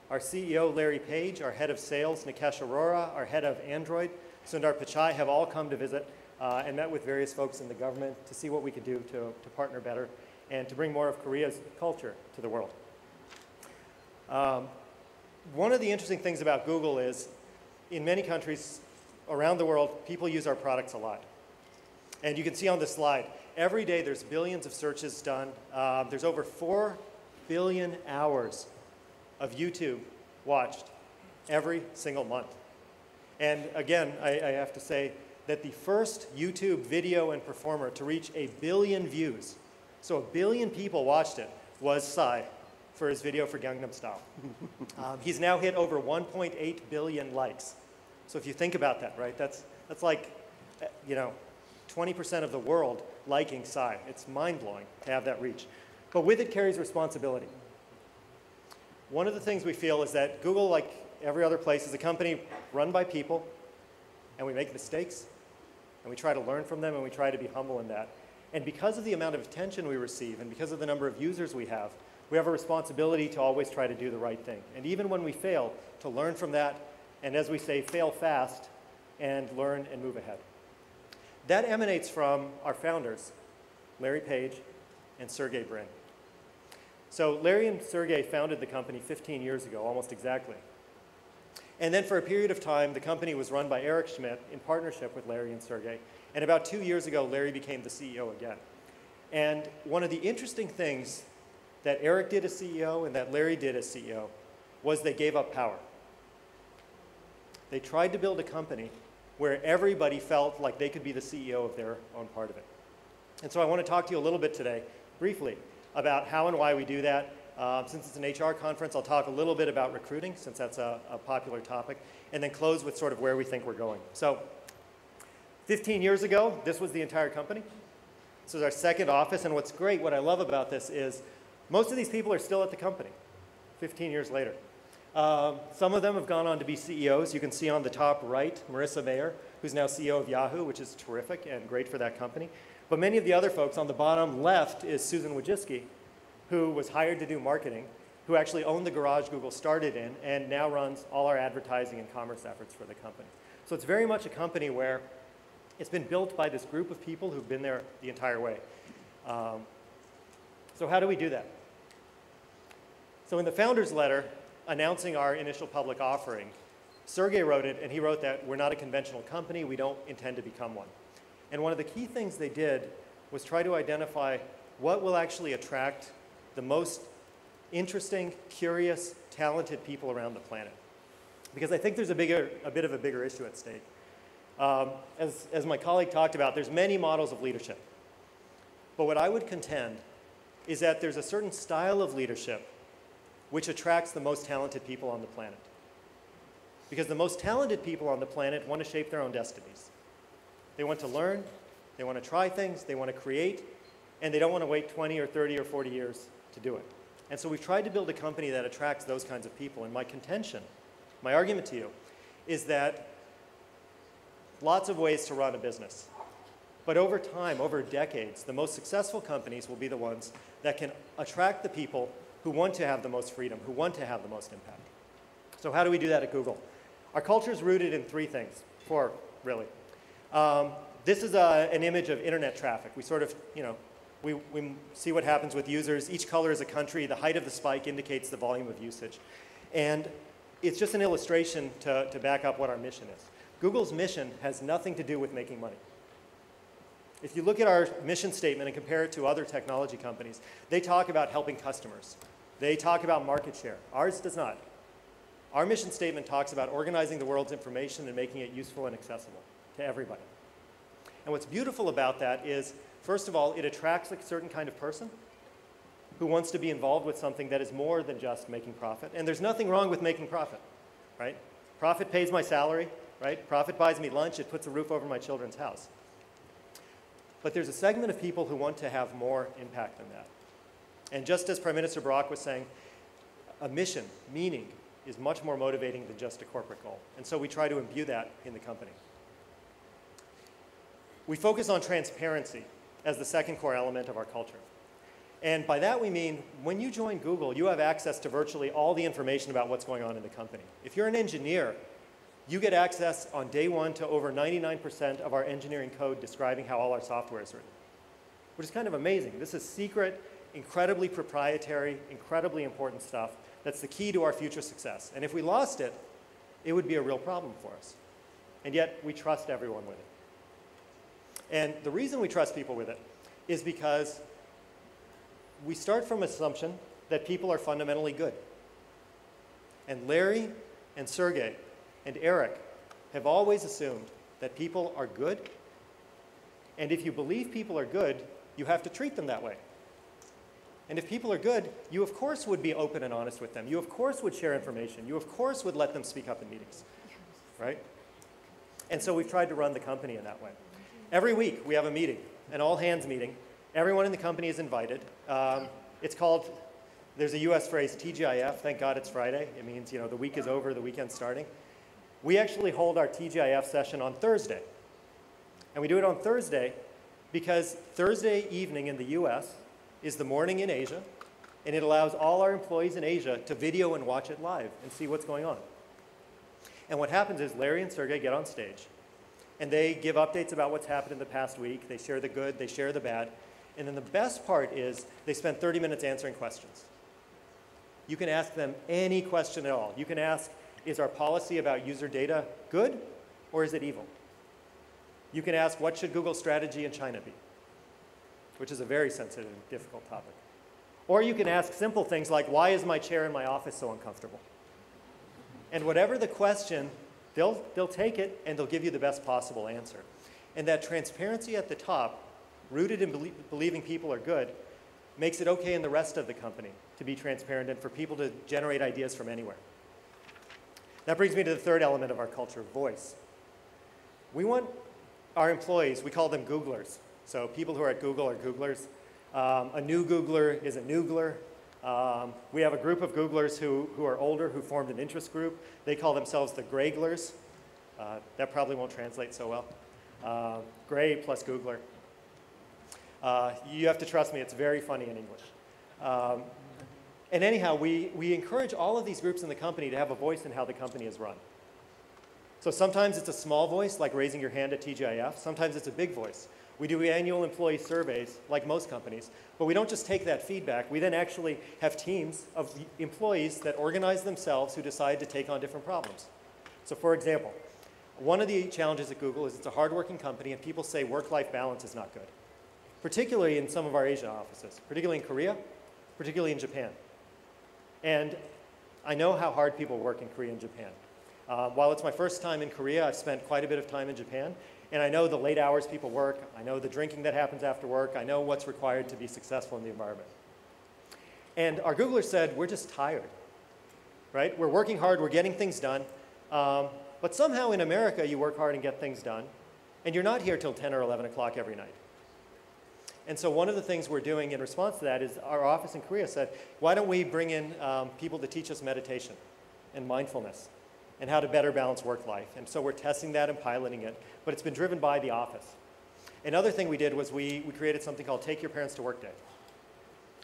S3: our CEO, Larry Page, our head of sales, Nikesh Arora, our head of Android, Sundar Pichai, have all come to visit and met with various folks in the government to see what we could do to partner better and to bring more of Korea's culture to the world. One of the interesting things about Google is, in many countries around the world, people use our products a lot. And you can see on this slide, every day there's billions of searches done. There's over 4 billion hours of YouTube watched every single month. And again, I have to say that the first YouTube video and performer to reach 1 billion views, so 1 billion people watched it, was Psy for his video for Gangnam Style. He's now hit over 1.8 billion likes. So if you think about that, right, that's like, 20% of the world liking Psy. It's mind-blowing to have that reach. But with it carries responsibility. One of the things we feel is that Google, like every other place, is a company run by people, and we make mistakes, and we try to learn from them, and we try to be humble in that. And because of the amount of attention we receive, and because of the number of users we have a responsibility to always try to do the right thing. And even when we fail, to learn from that, and as we say, fail fast, and learn and move ahead. That emanates from our founders, Larry Page and Sergey Brin. So Larry and Sergey founded the company 15 years ago, almost exactly. And then for a period of time, the company was run by Eric Schmidt in partnership with Larry and Sergey. And about 2 years ago, Larry became the CEO again. And one of the interesting things that Eric did as CEO and that Larry did as CEO was they gave up power. They tried to build a company where everybody felt like they could be the CEO of their own part of it. And so I want to talk to you a little bit today, briefly, about how and why we do that. Since it's an HR conference, I'll talk a little bit about recruiting, since that's a popular topic, and then close with sort of where we think we're going. So 15 years ago, this was the entire company. This is our second office, and what's great, what I love about this is most of these people are still at the company 15 years later. Some of them have gone on to be CEOs. You can see on the top right, Marissa Mayer, who's now CEO of Yahoo, which is terrific and great for that company. But many of the other folks on the bottom left is Susan Wojcicki, who was hired to do marketing, who actually owned the garage Google started in and now runs all our advertising and commerce efforts for the company. So it's very much a company where it's been built by this group of people who've been there the entire way. So how do we do that? So in the founder's letter announcing our initial public offering, Sergey wrote it, and he wrote that we're not a conventional company, we don't intend to become one. And one of the key things they did was try to identify what will actually attract the most interesting, curious, talented people around the planet. Because I think there's a bit of a bigger issue at stake. As my colleague talked about, there's many models of leadership. But what I would contend is that there's a certain style of leadership which attracts the most talented people on the planet. Because the most talented people on the planet want to shape their own destinies. They want to learn, they want to try things, they want to create, and they don't want to wait 20 or 30 or 40 years to do it. And so we've tried to build a company that attracts those kinds of people. And my contention, my argument to you, is that lots of ways to run a business. But over time, over decades, the most successful companies will be the ones that can attract the people who want to have the most freedom, who want to have the most impact. So how do we do that at Google? Our culture is rooted in four, really. This is an image of internet traffic. We sort of, we see what happens with users. Each color is a country. The height of the spike indicates the volume of usage. And it's just an illustration to back up what our mission is. Google's mission has nothing to do with making money. If you look at our mission statement and compare it to other technology companies, they talk about helping customers. They talk about market share. Ours does not. Our mission statement talks about organizing the world's information and making it useful and accessible to everybody. And what's beautiful about that is, first of all, it attracts a certain kind of person who wants to be involved with something that is more than just making profit. And there's nothing wrong with making profit, right? Profit pays my salary, right? Profit buys me lunch. It puts a roof over my children's house. But there's a segment of people who want to have more impact than that. And just as Prime Minister Barack was saying, a mission, meaning, is much more motivating than just a corporate goal. And so we try to imbue that in the company. We focus on transparency as the second core element of our culture. And by that we mean, when you join Google, you have access to virtually all the information about what's going on in the company. If you're an engineer, you get access on day one to over 99% of our engineering code describing how all our software is written, which is kind of amazing. This is secret, incredibly proprietary, incredibly important stuff that's the key to our future success. And if we lost it, it would be a real problem for us. And yet, we trust everyone with it. And the reason we trust people with it is because we start from an assumption that people are fundamentally good. And Larry and Sergey and Eric have always assumed that people are good. And if you believe people are good, you have to treat them that way. And if people are good, you of course would be open and honest with them. You of course would share information. You of course would let them speak up in meetings, right? And so we've tried to run the company in that way. Every week we have a meeting, an all-hands meeting. Everyone in the company is invited. It's called There's a US phrase, TGIF, thank God it's Friday. It means, the week is over, the weekend's starting. We actually hold our TGIF session on Thursday. And we do it on Thursday because Thursday evening in the US is the morning in Asia, and it allows all our employees in Asia to video and watch it live and see what's going on. And what happens is Larry and Sergey get on stage, and they give updates about what's happened in the past week. They share the good, they share the bad. And then the best part is they spend 30 minutes answering questions. You can ask them any question at all. You can ask, is our policy about user data good or is it evil? You can ask, what should Google's strategy in China be? Which is a very sensitive and difficult topic. Or you can ask simple things like, why is my chair in my office so uncomfortable? And whatever the question, they'll take it and they'll give you the best possible answer. And that transparency at the top, rooted in believing people are good, makes it okay in the rest of the company to be transparent and for people to generate ideas from anywhere. That brings me to the third element of our culture, voice. We want our employees, we call them Googlers. So people who are at Google are Googlers. A new Googler is a Noogler. We have a group of Googlers who are older, who formed an interest group. They call themselves the Greyglers. That probably won't translate so well. Grey plus Googler. You have to trust me, it's very funny in English. And anyhow, we encourage all of these groups in the company to have a voice in how the company is run. So sometimes it's a small voice, like raising your hand at TGIF. Sometimes it's a big voice. We do annual employee surveys, like most companies, but we don't just take that feedback. We then actually have teams of employees that organize themselves who decide to take on different problems. So for example, one of the challenges at Google is it's a hardworking company and people say work-life balance is not good, particularly in some of our Asia offices, particularly in Korea, particularly in Japan. And I know how hard people work in Korea and Japan. While it's my first time in Korea, I've spent quite a bit of time in Japan. And I know the late hours people work. I know the drinking that happens after work. I know what's required to be successful in the environment. And our Googlers said, we're just tired, right? We're working hard. We're getting things done. But somehow in America, you work hard and get things done. And you're not here till 10 or 11 o'clock every night. And so one of the things we're doing in response to that is our office in Korea said, why don't we bring in people to teach us meditation and mindfulness and how to better balance work life. And so we're testing that and piloting it, but it's been driven by the office. Another thing we did was we created something called Take Your Parents to Work Day.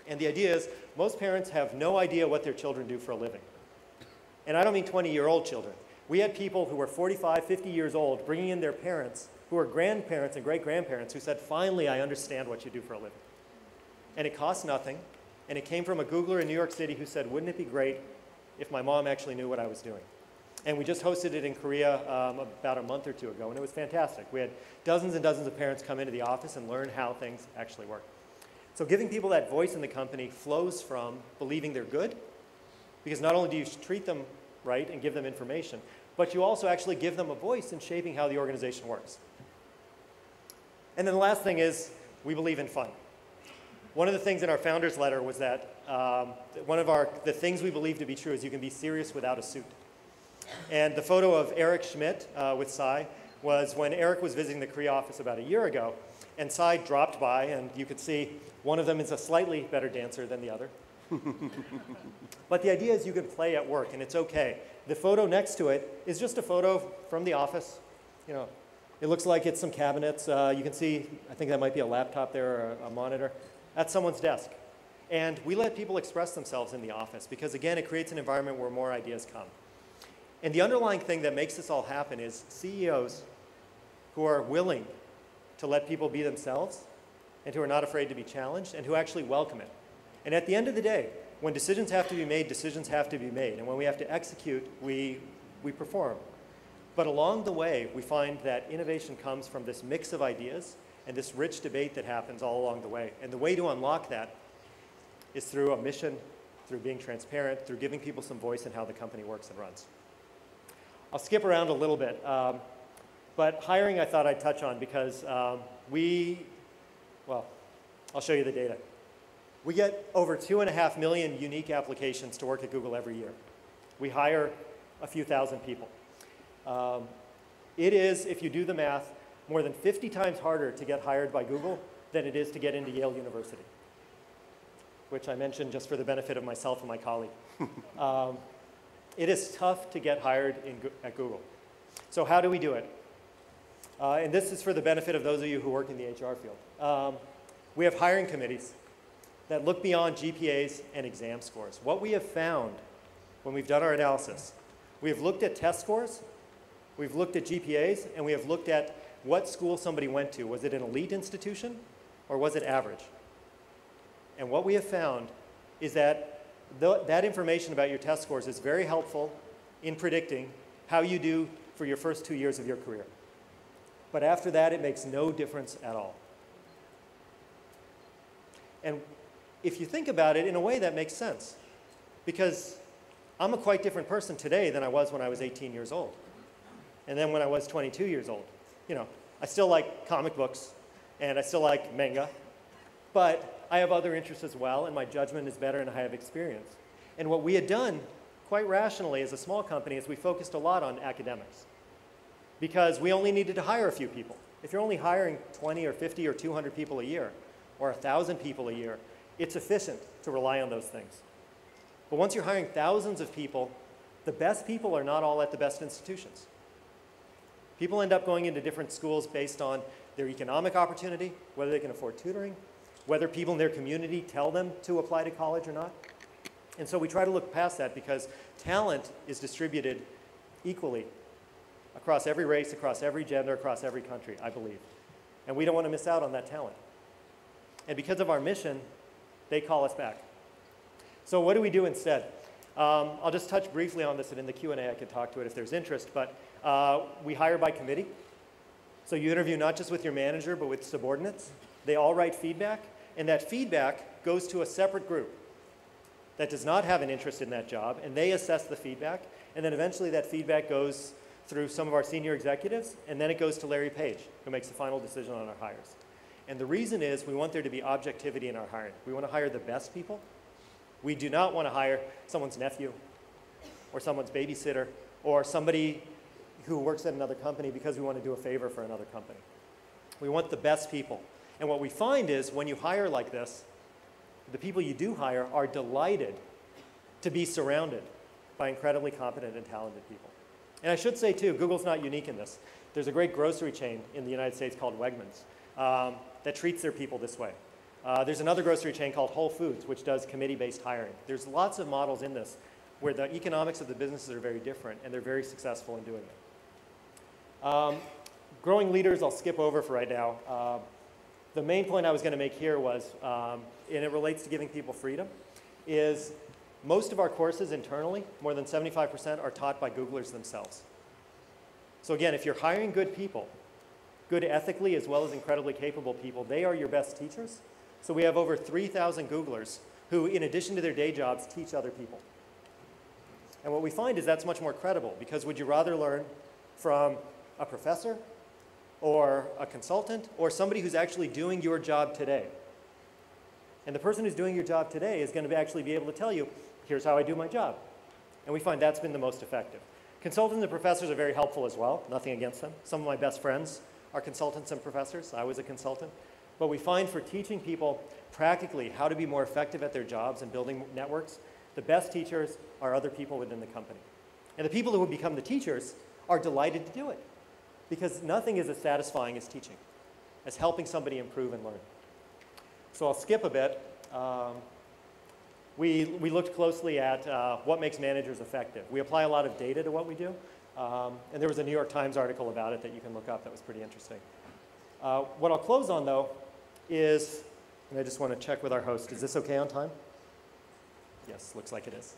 S3: And the idea is most parents have no idea what their children do for a living. And I don't mean 20-year-old children. We had people who were 45, 50 years old bringing in their parents who were grandparents and great-grandparents who said, finally, I understand what you do for a living. And it cost nothing. And it came from a Googler in New York City who said, wouldn't it be great if my mom actually knew what I was doing? And we just hosted it in Korea about a month or two ago, and it was fantastic. We had dozens and dozens of parents come into the office and learn how things actually work. So giving people that voice in the company flows from believing they're good, because not only do you treat them right and give them information, but you also actually give them a voice in shaping how the organization works. And then the last thing is we believe in fun. One of the things in our founder's letter was that the things we believe to be true is you can be serious without a suit. And the photo of Eric Schmidt with Sai was when Eric was visiting the Korea office about a year ago, and Sai dropped by, and you could see one of them is a slightly better dancer than the other. But the idea is you can play at work, and it's okay. The photo next to it is just a photo from the office. It looks like it's some cabinets. You can see, I think that might be a laptop there or a monitor. That's someone's desk. And we let people express themselves in the office because, again, it creates an environment where more ideas come. And the underlying thing that makes this all happen is CEOs who are willing to let people be themselves and who are not afraid to be challenged and who actually welcome it. And at the end of the day, when decisions have to be made, decisions have to be made. And when we have to execute, we perform. But along the way, we find that innovation comes from this mix of ideas and this rich debate that happens all along the way. And the way to unlock that is through a mission, through being transparent, through giving people some voice in how the company works and runs. I'll skip around a little bit, but hiring I thought I'd touch on because I'll show you the data. We get over 2.5 million unique applications to work at Google every year. We hire a few thousand people. It is, if you do the math, more than 50 times harder to get hired by Google than it is to get into Yale University, which I mentioned just for the benefit of myself and my colleague. It is tough to get hired at Google. So how do we do it? And this is for the benefit of those of you who work in the HR field. We have hiring committees that look beyond GPAs and exam scores. What we have found when we've done our analysis, we have looked at test scores, we've looked at GPAs, and we have looked at what school somebody went to. Was it an elite institution or was it average? And what we have found is that that information about your test scores is very helpful in predicting how you do for your first 2 years of your career. But after that, it makes no difference at all. And if you think about it, in a way that makes sense. Because I'm a quite different person today than I was when I was 18 years old. And then when I was 22 years old. You know, I still like comic books, and I still like manga. But I have other interests as well, and my judgment is better, and I have experience. And what we had done, quite rationally as a small company, is we focused a lot on academics. Because we only needed to hire a few people. If you're only hiring 20 or 50 or 200 people a year, or 1,000 people a year, it's efficient to rely on those things. But once you're hiring thousands of people, the best people are not all at the best institutions. People end up going into different schools based on their economic opportunity, whether they can afford tutoring, whether people in their community tell them to apply to college or not. And so we try to look past that because talent is distributed equally across every race, across every gender, across every country, I believe. And we don't want to miss out on that talent. And because of our mission, they call us back. So what do we do instead? I'll just touch briefly on this, and in the Q&A I could talk to it if there's interest, but we hire by committee. So you interview not just with your manager, but with subordinates. They all write feedback, and that feedback goes to a separate group that does not have an interest in that job, and they assess the feedback, and then eventually that feedback goes through some of our senior executives, and then it goes to Larry Page, who makes the final decision on our hires. And the reason is we want there to be objectivity in our hiring. We want to hire the best people. We do not want to hire someone's nephew or someone's babysitter or somebody who works at another company because we want to do a favor for another company. We want the best people. And what we find is when you hire like this, the people you do hire are delighted to be surrounded by incredibly competent and talented people. And I should say, too, Google's not unique in this. There's a great grocery chain in the United States called Wegmans that treats their people this way. There's another grocery chain called Whole Foods, which does committee-based hiring. There's lots of models in this where the economics of the businesses are very different, and they're very successful in doing it. Growing leaders, I'll skip over for right now. The main point I was going to make here was, and it relates to giving people freedom, is most of our courses internally, more than 75%, are taught by Googlers themselves. So again, if you're hiring good people, good ethically as well as incredibly capable people, they are your best teachers. So we have over 3,000 Googlers who, in addition to their day jobs, teach other people. And what we find is that's much more credible, because would you rather learn from a professor or a consultant or somebody who's actually doing your job today? And the person who's doing your job today is going to actually be able to tell you, here's how I do my job. And we find that's been the most effective. Consultants and professors are very helpful as well, nothing against them. Some of my best friends are consultants and professors. I was a consultant. But we find for teaching people practically how to be more effective at their jobs and building networks, the best teachers are other people within the company. And the people who become the teachers are delighted to do it, because nothing is as satisfying as teaching, as helping somebody improve and learn. So I'll skip a bit. We looked closly at what makes managers effective. We apply a lot of data to what we do. And there was a New York Times article about it that you can look up that was pretty interesting. What I'll close on, though, is, and I just want to check with our host, is this okay on time? Yes, looks like it is.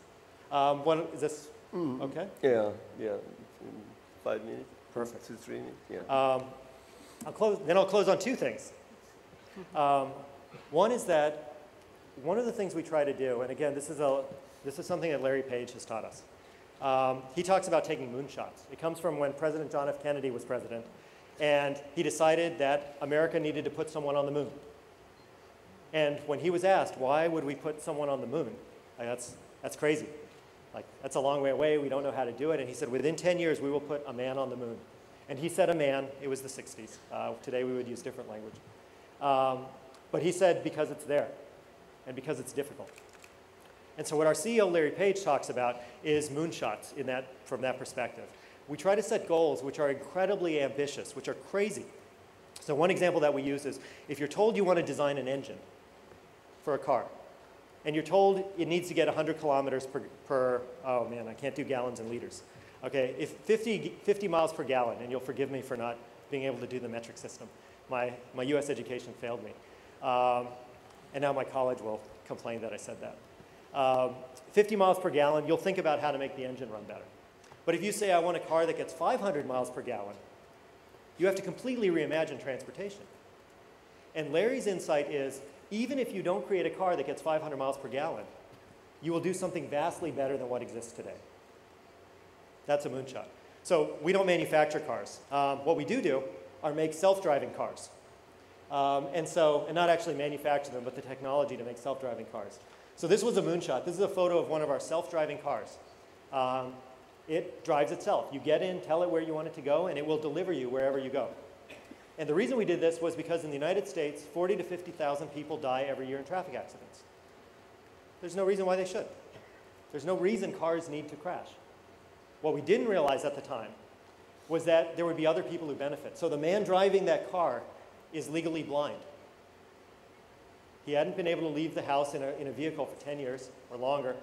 S3: Is this okay?
S1: Yeah. 5 minutes.
S3: Perfect.
S1: 2, 3 minutes, yeah.
S3: I'll close on two things. One is that one of the things we try to do, and again, this is something that Larry Page has taught us. He talks about taking moonshots. It comes from when President John F. Kennedy was president, and he decided that America needed to put someone on the moon. And when he was asked, why would we put someone on the moon? Like, that's crazy. Like, that's a long way away. We don't know how to do it. And he said, within 10 years, we will put a man on the moon. And he said a man. It was the 60s. Today, we would use different language. But he said, because it's there. and because it's difficult. And so what our CEO, Larry Page, talks about is moonshots from that perspective. We try to set goals which are incredibly ambitious, which are crazy. So one example that we use is if you're told you want to design an engine for a car, and you're told it needs to get 100 kilometers per oh man, I can't do gallons and liters. Okay, if 50 miles per gallon, and you'll forgive me for not being able to do the metric system. My US education failed me. And now my college will complain that I said that. 50 miles per gallon, you'll think about how to make the engine run better. But if you say, I want a car that gets 500 miles per gallon, you have to completely reimagine transportation. And Larry's insight is, even if you don't create a car that gets 500 miles per gallon, you will do something vastly better than what exists today. That's a moonshot. So we don't manufacture cars. What we do are make self-driving cars. And not actually manufacture them, but the technology to make self-driving cars. So this was a moonshot. This is a photo of one of our self-driving cars. It drives itself. You get in, tell it where you want it to go, and it will deliver you wherever you go. And the reason we did this was because in the United States, 40 to 50,000 people die every year in traffic accidents. There's no reason why they should. There's no reason cars need to crash. What we didn't realize at the time was that there would be other people who benefit. So the man driving that car is legally blind. He hadn't been able to leave the house in a vehicle for 10 years or longer.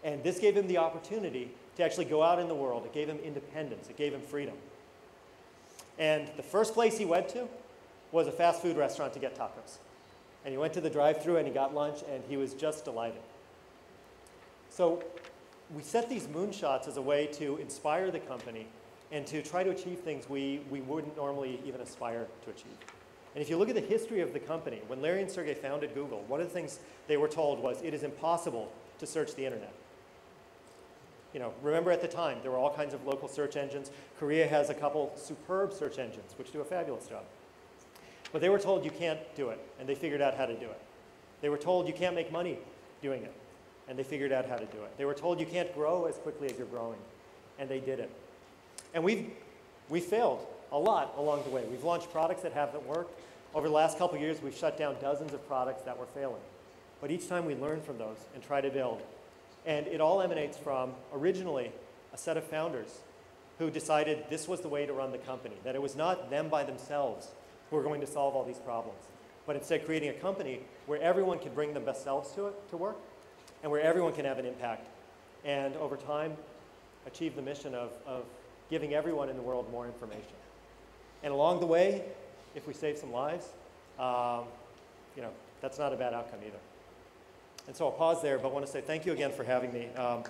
S3: And this gave him the opportunity to actually go out in the world. It gave him independence. It gave him freedom. And the first place he went to was a fast food restaurant to get tacos. And he went to the drive-thru and he got lunch and he was just delighted. So we set these moonshots as a way to inspire the company and to try to achieve things we wouldn't normally even aspire to achieve. And if you look at the history of the company, when Larry and Sergey founded Google, one of the things they were told was it is impossible to search the internet. You know, remember at the time, there were all kinds of local search engines. Korea has a couple superb search engines, which do a fabulous job. But they were told you can't do it, and they figured out how to do it. They were told you can't make money doing it, and they figured out how to do it. They were told you can't grow as quickly as you're growing, and they did it. And we failed a lot along the way. We've launched products that haven't worked. Over the last couple of years, we've shut down dozens of products that were failing. But each time we learn from those and try to build. And it all emanates from, originally, a set of founders who decided this was the way to run the company, that it was not them by themselves who were going to solve all these problems, but instead creating a company where everyone can bring their best selves to work, and where everyone can have an impact, and over time, achieve the mission of giving everyone in the world more information. And along the way, if we save some lives, you know, that's not a bad outcome either. And so I'll pause there, but want to say thank you again for having me.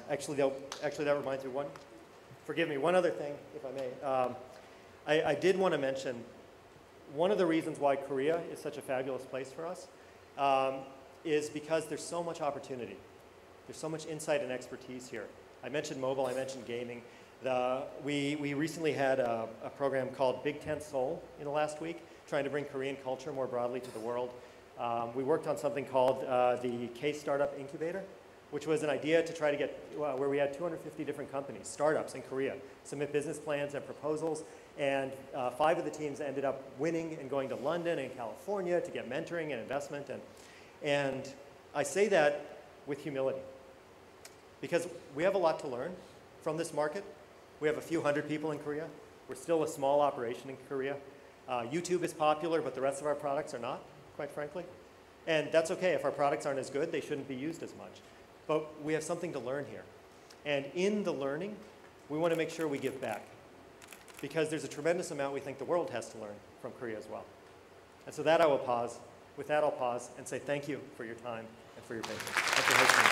S3: Actually, that reminds me, one other thing, if I may. I did want to mention one of the reasons why Korea is such a fabulous place for us is because there's so much opportunity. There's so much insight and expertise here. I mentioned mobile, I mentioned gaming. We recently had a program called Big Tent Seoul in the last week, trying to bring Korean culture more broadly to the world. We worked on something called the K-Startup Incubator, which was an idea to try to get, where we had 250 different companies, startups in Korea, submit business plans and proposals, and 5 of the teams ended up winning and going to London and California to get mentoring and investment. And I say that with humility, because we have a lot to learn from this market. We have a few hundred people in Korea. We're still a small operation in Korea. YouTube is popular, but the rest of our products are not, quite frankly. And that's okay. If our products aren't as good, they shouldn't be used as much. But we have something to learn here. And in the learning, we want to make sure we give back, because there's a tremendous amount we think the world has to learn from Korea as well. And so that I will pause. With that, I'll pause and say thank you for your time and for your patience. Thank you for hosting me.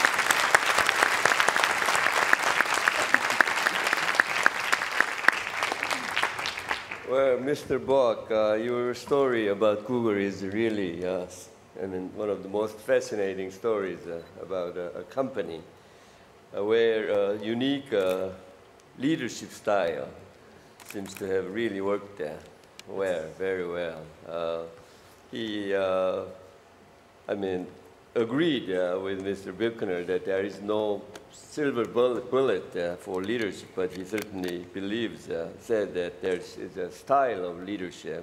S1: Well, Mr. Bok, your story about Google is really one of the most fascinating stories about a company where unique leadership style seems to have really worked very well. He, agreed with Mr. Buchner that there is no silver bullet for leadership, but he certainly believes, said that there is a style of leadership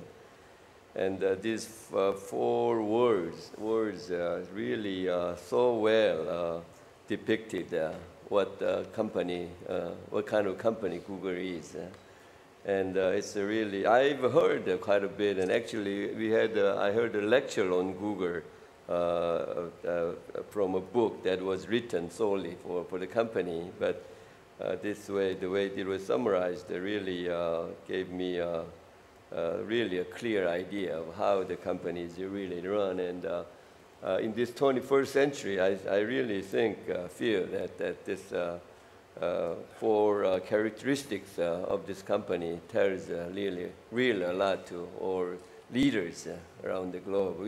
S1: And these four words really so well depicted what kind of company Google is. And it's really, I've heard quite a bit, and actually I heard a lecture on Google from a book that was written solely for the company, but the way it was summarized really gave me really a clear idea of how the companies really run. And in this 21st century, I really feel that this four characteristics of this company tells really a lot to all leaders around the globe,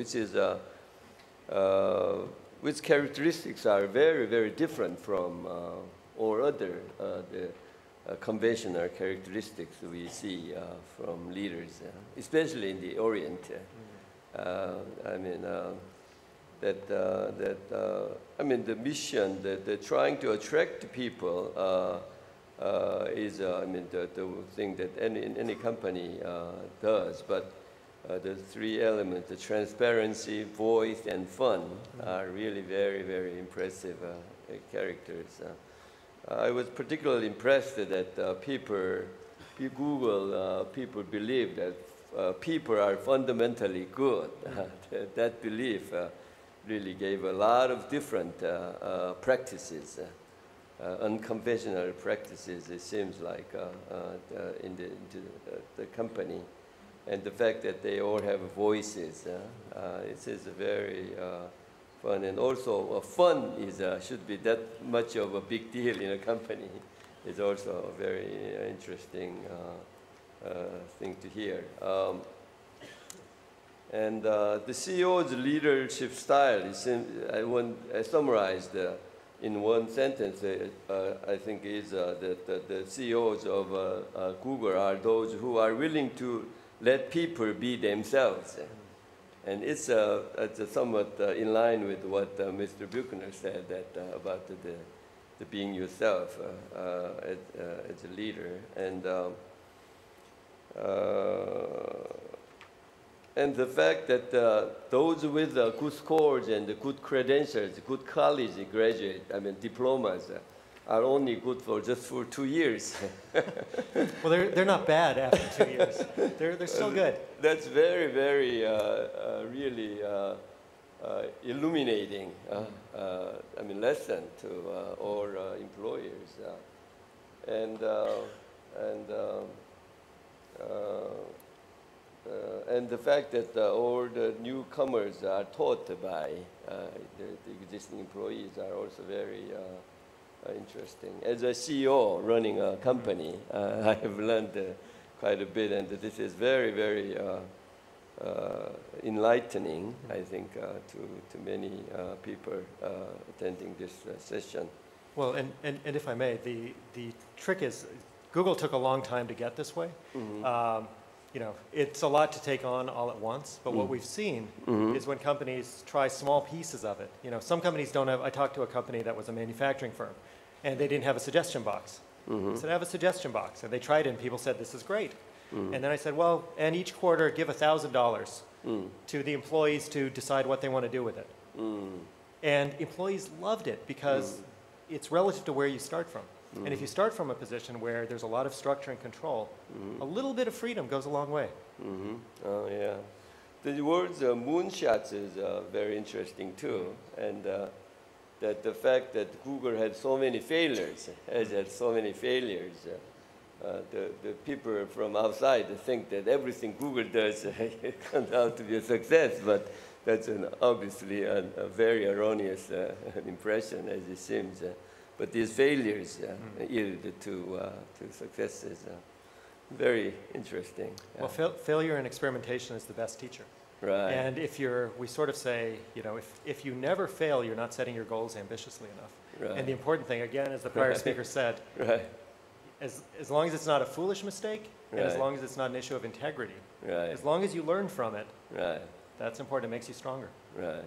S1: which characteristics are very, very different from all other conventional characteristics we see from leaders, especially in the Orient. The mission, that trying to attract people is, the thing that any company does. But the three elements, the transparency, voice, and fun, are really very, very impressive characters. I was particularly impressed that Google people believe that people are fundamentally good. That belief really gave a lot of different practices, unconventional practices, it seems like, in the company. And the fact that they all have voices, it is very fun. And also, fun should be that much of a big deal in a company. It's also a very interesting thing to hear. And the CEO's leadership style, I summarized in one sentence, I think is that the CEOs of Google are those who are willing to let people be themselves. And it's somewhat in line with what Mr. Buchner said about the being yourself as a leader. And the fact that those with good scores and good credentials, good college graduate, diplomas, are only good for just 2 years.
S3: Well, they're not bad after 2 years. They're still good.
S1: That's very, very really illuminating lesson to all employers. And the fact that all the newcomers are taught by the existing employees are also very interesting. As a CEO running a company, I have learned quite a bit, and this is very, very enlightening, I think, to many people attending this session.
S3: Well, and if I may, the trick is Google took a long time to get this way. Mm-hmm. It's a lot to take on all at once, but what we've seen is when companies try small pieces of it. Some companies don't have, I talked to a company that was a manufacturing firm, and they didn't have a suggestion box. I said, I have a suggestion box. And they tried it, and people said, this is great. And then I said, well, and each quarter, give $1,000 to the employees to decide what they want to do with it. And employees loved it because it's relative to where you start from. And if you start from a position where there's a lot of structure and control, a little bit of freedom goes a long way.
S1: Oh, yeah. The words moonshots is very interesting, too. And that the fact that Google had so many failures, the people from outside think that everything Google does comes out to be a success, but that's obviously a very erroneous impression, as it seems. But these failures yielded to successes. Very interesting.
S3: Well, failure and experimentation is the best teacher.
S1: Right.
S3: And we sort of say, if you never fail, you're not setting your goals ambitiously enough. Right. And the important thing, again, as the prior speaker said, as long as it's not a foolish mistake, and as long as it's not an issue of integrity, as long as you learn from it, that's important. It makes you stronger.
S1: Right.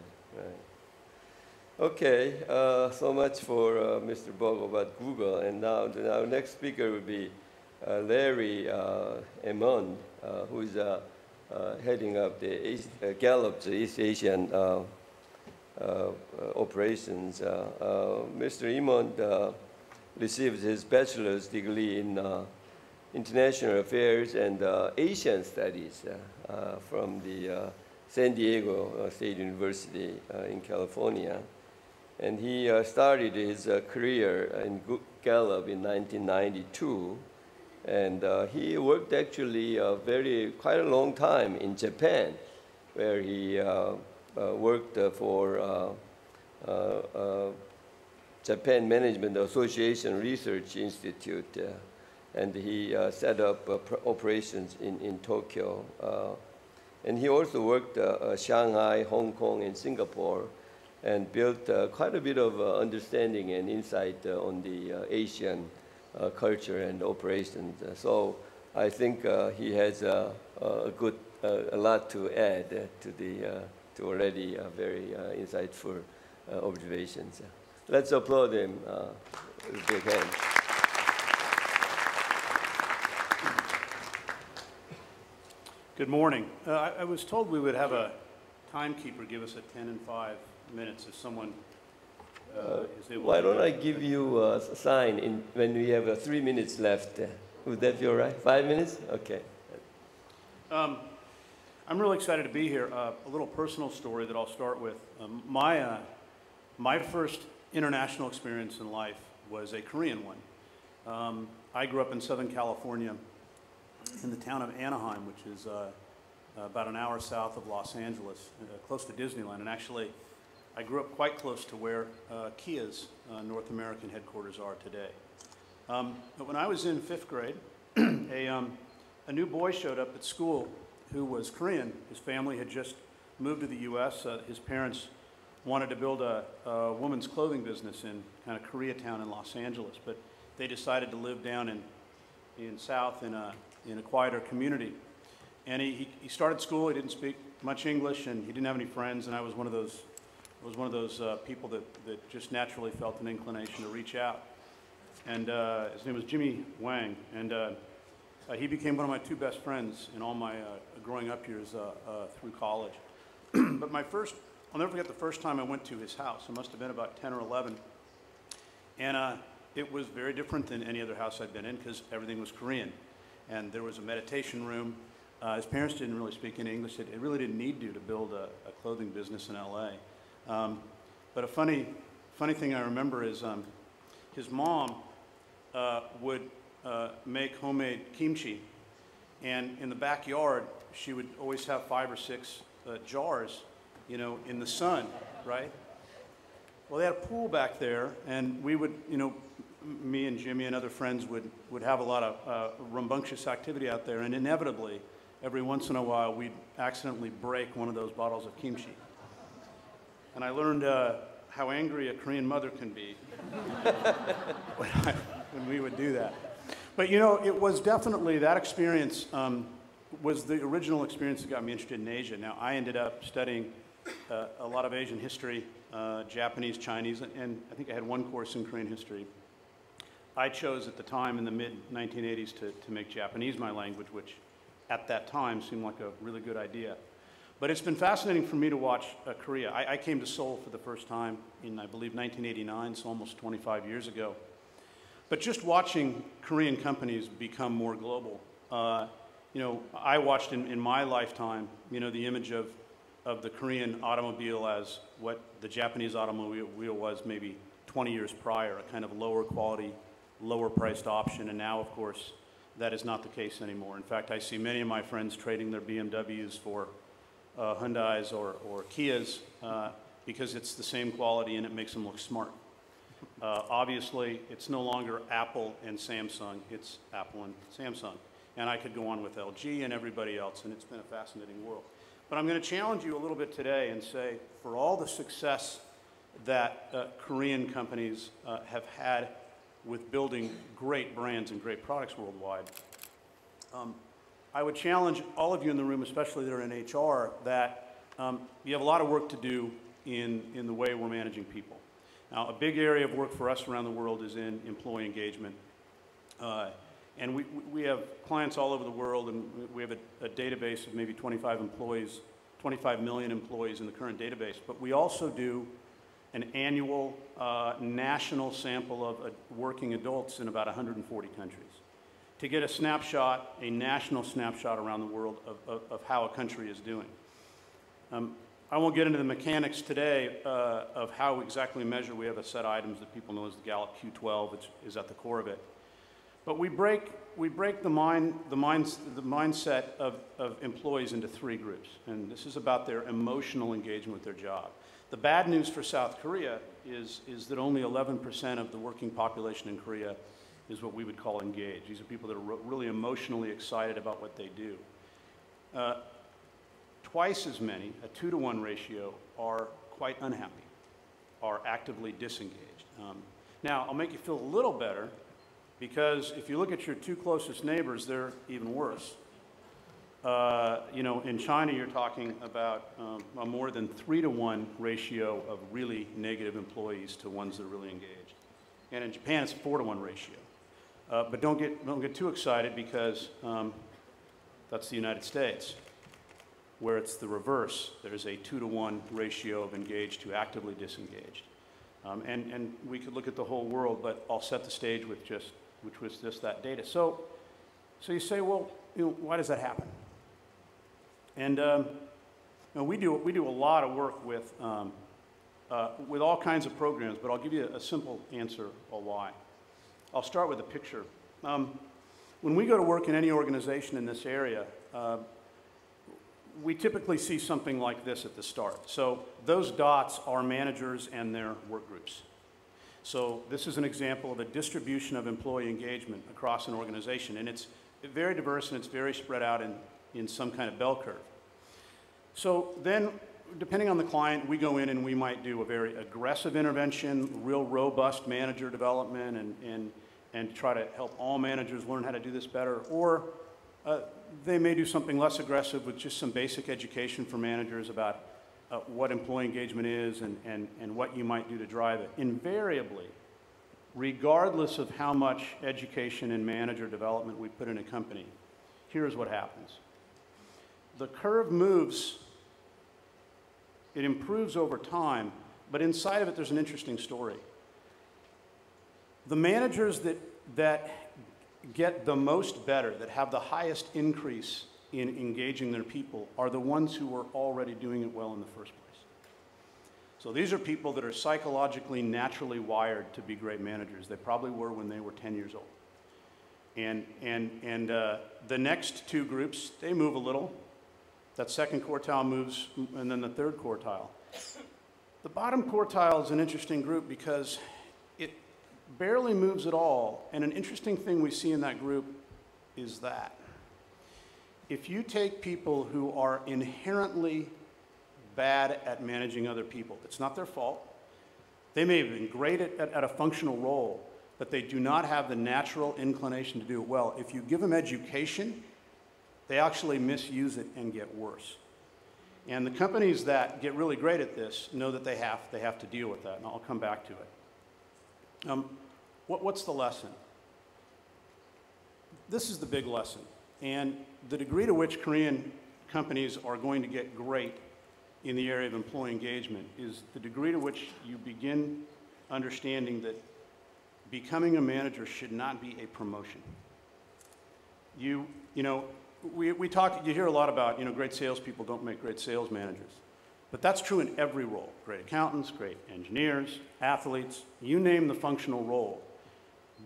S1: Okay, so much for Mr. Bogo about Google. And now our next speaker will be Larry Emmond, who is heading up the Gallup's East Asian operations. Mr. Imond received his bachelor's degree in international affairs and Asian studies from the San Diego State University in California. And he started his career in Gallup in 1992. And he worked actually quite a long time in Japan, where he worked for Japan Management Association Research Institute. And he set up operations in Tokyo. And he also worked Shanghai, Hong Kong, and Singapore, and built quite a bit of understanding and insight on the Asian culture and operations. So I think he has a lot to add to already very insightful observations. Let's applaud him with a big hand.
S4: Good morning. I was told we would have a timekeeper give us a 10 and 5 minutes if someone is able.
S1: Why don't I give you a sign when we have 3 minutes left? Would that be all right? 5 minutes? Okay.
S4: I'm really excited to be here. A little personal story that I'll start with. My first international experience in life was a Korean one. I grew up in Southern California in the town of Anaheim, which is about an hour south of Los Angeles, close to Disneyland. And actually, I grew up quite close to where Kia's North American headquarters are today. But when I was in 5th grade, a new boy showed up at school who was Korean. His family had just moved to the U.S. His parents wanted to build a women's clothing business in kind of Koreatown in Los Angeles, but they decided to live down in South in a quieter community. And he started school. He didn't speak much English, and he didn't have any friends. And I was one of those people that just naturally felt an inclination to reach out. And his name was Jimmy Wang, and he became one of my 2 best friends in all my growing up years through college. But I'll never forget the first time I went to his house. It must have been about 10 or 11. And it was very different than any other house I'd been in because everything was Korean. And there was a meditation room. His parents didn't really speak any English. It really didn't need to build a clothing business in LA. But a funny thing I remember is his mom would make homemade kimchi. And in the backyard, she would always have 5 or 6 jars, in the sun, right? Well, they had a pool back there, and we would, me and Jimmy and other friends would have a lot of rambunctious activity out there, and inevitably, every once in a while, we'd accidentally break one of those bottles of kimchi. And I learned how angry a Korean mother can be when we would do that. But it was definitely, that experience was the original experience that got me interested in Asia. Now, I ended up studying a lot of Asian history, Japanese, Chinese, and I think I had 1 course in Korean history. I chose at the time in the mid-1980s to make Japanese my language, which at that time seemed like a really good idea. But it's been fascinating for me to watch Korea. I came to Seoul for the first time in, I believe, 1989, so almost 25 years ago. But just watching Korean companies become more global, I watched in my lifetime, the image of the Korean automobile as what the Japanese automobile was maybe 20 years prior, a kind of lower quality, lower priced option. And now, of course, that is not the case anymore. In fact, I see many of my friends trading their BMWs for Hyundais or Kias because it's the same quality and it makes them look smart. Obviously, it's no longer Apple and Samsung, it's Apple and Samsung. And I could go on with LG and everybody else, and it's been a fascinating world. But I'm going to challenge you a little bit today and say, for all the success that Korean companies have had with building great brands and great products worldwide, I would challenge all of you in the room, especially that are in HR, that you have a lot of work to do in the way we're managing people. Now, a big area of work for us around the world is in employee engagement. And we have clients all over the world, and we have a database of maybe 25 million employees in the current database. But we also do an annual national sample of working adults in about 140 countries to get a snapshot, a national snapshot around the world of how a country is doing. I won't get into the mechanics today of how exactly we measure. We have a set of items that people know as the Gallup Q12, which is at the core of it. But we break the mindset of employees into three groups, and this is about their emotional engagement with their job. The bad news for South Korea is that only 11% of the working population in Korea is what we would call engaged. These are people that are really emotionally excited about what they do. Twice as many, a 2-to-1 ratio, are quite unhappy, are actively disengaged. Now, I'll make you feel a little better, because if you look at your two closest neighbors, they're even worse. You know, in China, you're talking about a more than 3-to-1 ratio of really negative employees to ones that are really engaged. And in Japan, it's a 4-to-1 ratio. But don't get too excited, because that's the United States, where it's the reverse. There's a 2-to-1 ratio of engaged to actively disengaged. And we could look at the whole world, but I'll set the stage with which was just that data. So you say, well, you know, why does that happen? And you know, we do a lot of work with all kinds of programs, but I'll give you a simple answer on why. I'll start with a picture. When we go to work in any organization in this area, we typically see something like this at the start. So those dots are managers and their work groups. So this is an example of a distribution of employee engagement across an organization, and it's very diverse and it's very spread out in some kind of bell curve. So then, depending on the client, we go in and we might do a very aggressive intervention, real robust manager development, and try to help all managers learn how to do this better. Or they may do something less aggressive with just some basic education for managers about what employee engagement is and what you might do to drive it. Invariably, regardless of how much education and manager development we put in a company, here's what happens. The curve moves, it improves over time, but inside of it there's an interesting story. The managers that get the most better, that have the highest increase in engaging their people, are the ones who are already doing it well in the first place. So these are people that are psychologically, naturally wired to be great managers. They probably were when they were 10 years old. And the next two groups, they move a little. That second quartile moves, and then the third quartile. The bottom quartile is an interesting group because it barely moves at all. And an interesting thing we see in that group is that if you take people who are inherently bad at managing other people, it's not their fault. They may have been great at a functional role, but they do not have the natural inclination to do it well. If you give them education, they actually misuse it and get worse. And the companies that get really great at this know that they have to deal with that, and I'll come back to it. What's the lesson? This is the big lesson. And the degree to which Korean companies are going to get great in the area of employee engagement is the degree to which you begin understanding that becoming a manager should not be a promotion. You know, we talk, you hear a lot about, you know, great salespeople don't make great sales managers. But that's true in every role. Great accountants, great engineers, athletes, you name the functional role.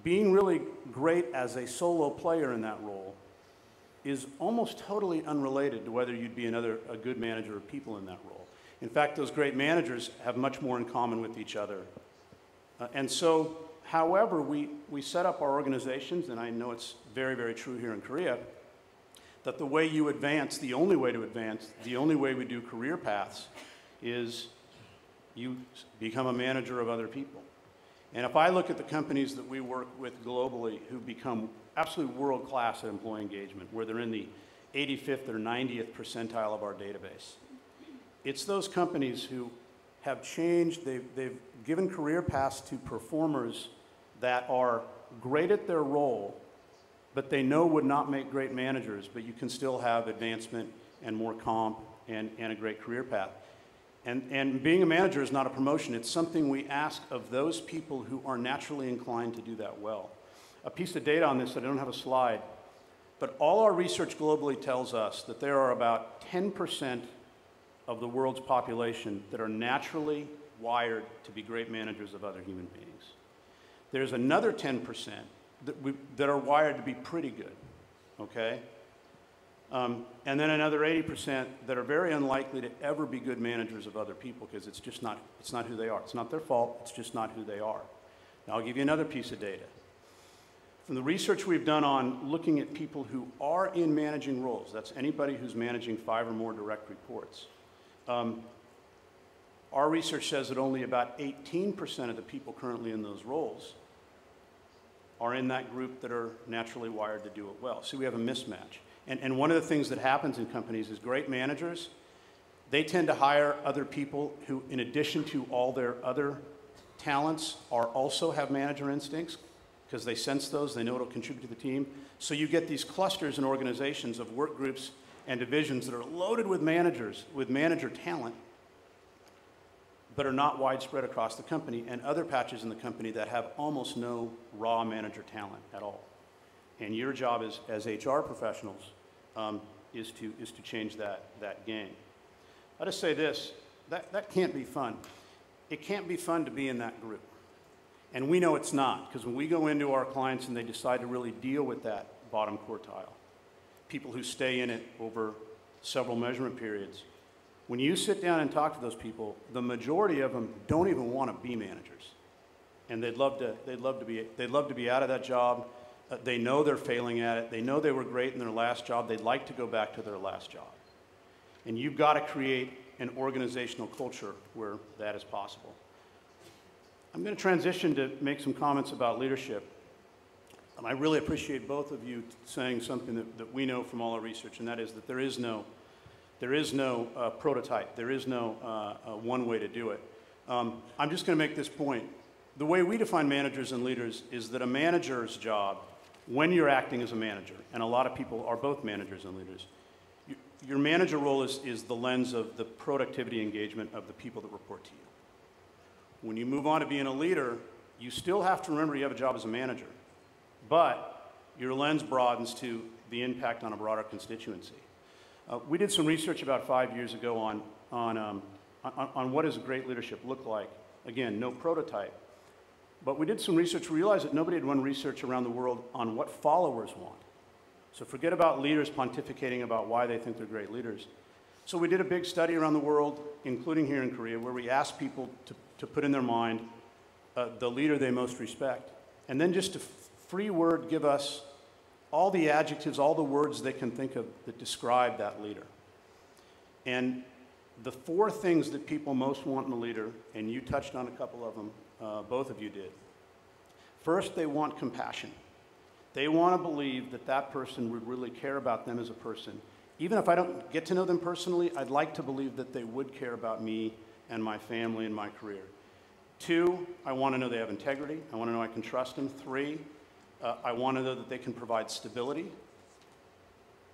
S4: Being really great as a solo player in that role is almost totally unrelated to whether you'd be a good manager of people in that role. In fact, those great managers have much more in common with each other. And so, however we set up our organizations, and I know it's very, very true here in Korea, that the way you advance, the only way to advance, the only way we do career paths is you become a manager of other people. And if I look at the companies that we work with globally who become absolutely world-class at employee engagement, where they're in the 85th or 90th percentile of our database, it's those companies who have changed, they've given career paths to performers that are great at their role, but they know would not make great managers, but you can still have advancement and more comp and a great career path. And being a manager is not a promotion. It's something we ask of those people who are naturally inclined to do that well. A piece of data on this, I don't have a slide, but all our research globally tells us that there are about 10% of the world's population that are naturally wired to be great managers of other human beings. There's another 10% that are wired to be pretty good, okay? And then another 80% that are very unlikely to ever be good managers of other people because it's just not, it's not who they are. It's not their fault, it's just not who they are. Now I'll give you another piece of data. From the research we've done on looking at people who are in managing roles, that's anybody who's managing 5 or more direct reports, our research says that only about 18% of the people currently in those roles are in that group that are naturally wired to do it well. So we have a mismatch. And one of the things that happens in companies is great managers, they tend to hire other people who, in addition to all their other talents, also have manager instincts, because they sense those, they know it'll contribute to the team. So you get these clusters and organizations of work groups and divisions that are loaded with managers, with manager talent, but are not widespread across the company, and other patches in the company that have almost no raw manager talent at all. And your job as HR professionals is to change that game. I'll just say this, that can't be fun. It can't be fun to be in that group. And we know it's not, because when we go into our clients and they decide to really deal with that bottom quartile, people who stay in it over several measurement periods, when you sit down and talk to those people, the majority of them don't even want to be managers. And they'd love to be out of that job. They know they're failing at it. They know they were great in their last job. They'd like to go back to their last job. And you've got to create an organizational culture where that is possible. I'm going to transition to make some comments about leadership. And I really appreciate both of you saying something that we know from all our research, and that is that there is no prototype. There is no one way to do it. I'm just going to make this point. The way we define managers and leaders is that a manager's job, when you're acting as a manager, and a lot of people are both managers and leaders, your manager role is the lens of the productivity engagement of the people that report to you. When you move on to being a leader, you still have to remember you have a job as a manager, but your lens broadens to the impact on a broader constituency. We did some research about 5 years ago on what does a great leadership look like. Again, no prototype. But we did some research, we realized that nobody had run research around the world on what followers want. So forget about leaders pontificating about why they think they're great leaders. So we did a big study around the world, including here in Korea, where we asked people to put in their mind the leader they most respect. And then just to free word give us all the adjectives, all the words they can think of that describe that leader. And the 4 things that people most want in a leader, and you touched on a couple of them, both of you did. First, they want compassion. They want to believe that that person would really care about them as a person. Even if I don't get to know them personally, I'd like to believe that they would care about me and my family and my career. 2, I want to know they have integrity. I want to know I can trust them. 3, I want to know that they can provide stability.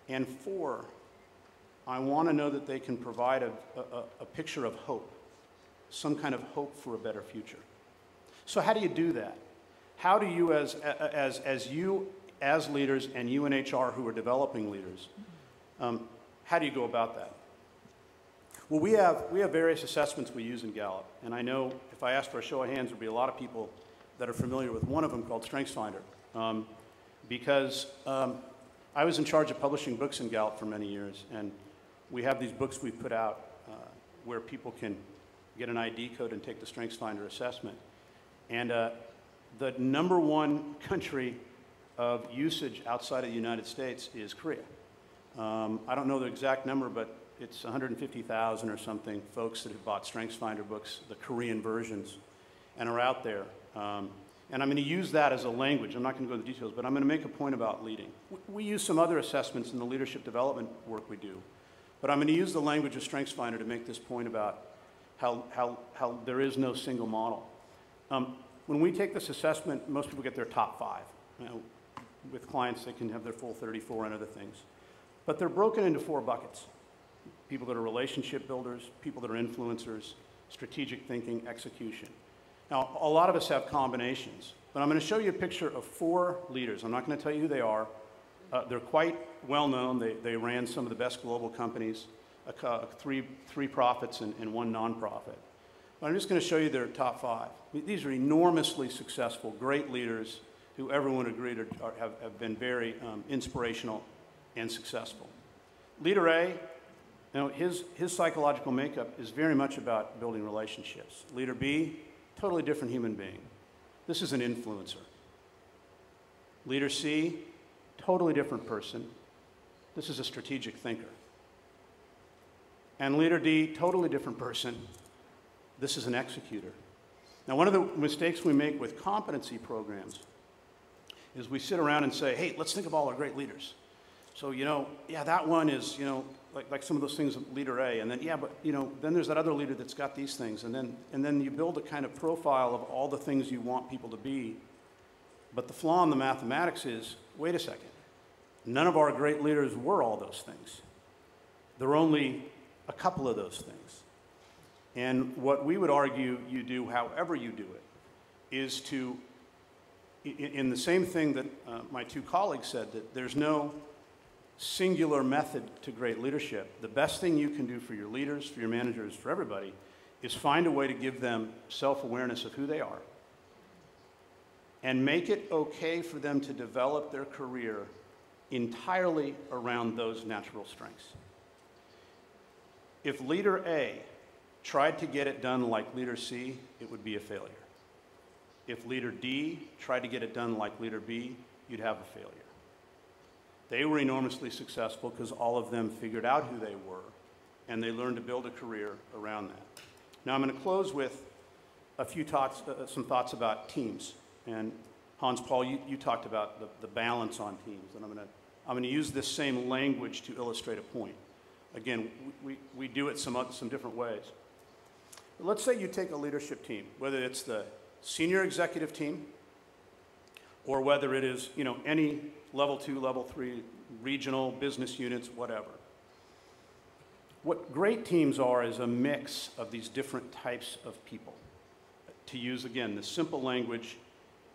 S4: And 4, I want to know that they can provide a picture of hope, some kind of hope for a better future. So how do you do that? How do you, as leaders, and you in HR who are developing leaders, how do you go about that? Well, we have various assessments we use in Gallup, and I know if I asked for a show of hands, there'd be a lot of people that are familiar with one of them called StrengthsFinder, because I was in charge of publishing books in Gallup for many years, and we have these books we put out where people can get an ID code and take the StrengthsFinder assessment. And the #1 country of usage outside of the United States is Korea. I don't know the exact number, but it's 150,000 or something folks that have bought StrengthsFinder books, the Korean versions, and are out there. And I'm going to use that as a language. I'm not going to go into the details, but I'm going to make a point about leading. We use some other assessments in the leadership development work we do, but I'm going to use the language of StrengthsFinder to make this point about how there is no single model. When we take this assessment, most people get their top 5. You know, with clients, they can have their full 34 and other things. But they're broken into 4 buckets. People that are relationship builders, people that are influencers, strategic thinking, execution. Now, a lot of us have combinations, but I'm going to show you a picture of 4 leaders. I'm not going to tell you who they are. They're quite well known. They ran some of the best global companies, 3 profits and 1 nonprofit. But I'm just going to show you their top 5. These are enormously successful, great leaders who everyone agreed have been very inspirational and successful. Leader A, you know, his psychological makeup is very much about building relationships. Leader B, totally different human being. This is an influencer. Leader C, totally different person. This is a strategic thinker. And leader D, totally different person. This is an executor. Now, one of the mistakes we make with competency programs is we sit around and say, hey, let's think of all our great leaders. So, you know, yeah, that one is, you know, like some of those things with leader A, and then, yeah, but, you know, then there's that other leader that's got these things, and then you build a kind of profile of all the things you want people to be. But the flaw in the mathematics is, wait a second, none of our great leaders were all those things. There are only a couple of those things. And what we would argue you do, however you do it, is to, in the same thing that my 2 colleagues said, that there's no singular method to great leadership. The best thing you can do for your leaders, for your managers, for everybody, is find a way to give them self-awareness of who they are and make it okay for them to develop their career entirely around those natural strengths. If leader A tried to get it done like leader C, it would be a failure. If leader D tried to get it done like leader B, you'd have a failure. They were enormously successful because all of them figured out who they were, and they learned to build a career around that. Now, I'm going to close with a few thoughts, some thoughts about teams. And Hans Paul, you talked about the balance on teams, and I'm going to use this same language to illustrate a point. Again, we do it some different ways. But let's say you take a leadership team, whether it's the senior executive team, or whether it is, you know, any level 2, level 3, regional, business units, whatever. What great teams are is a mix of these different types of people. To use, again, the simple language,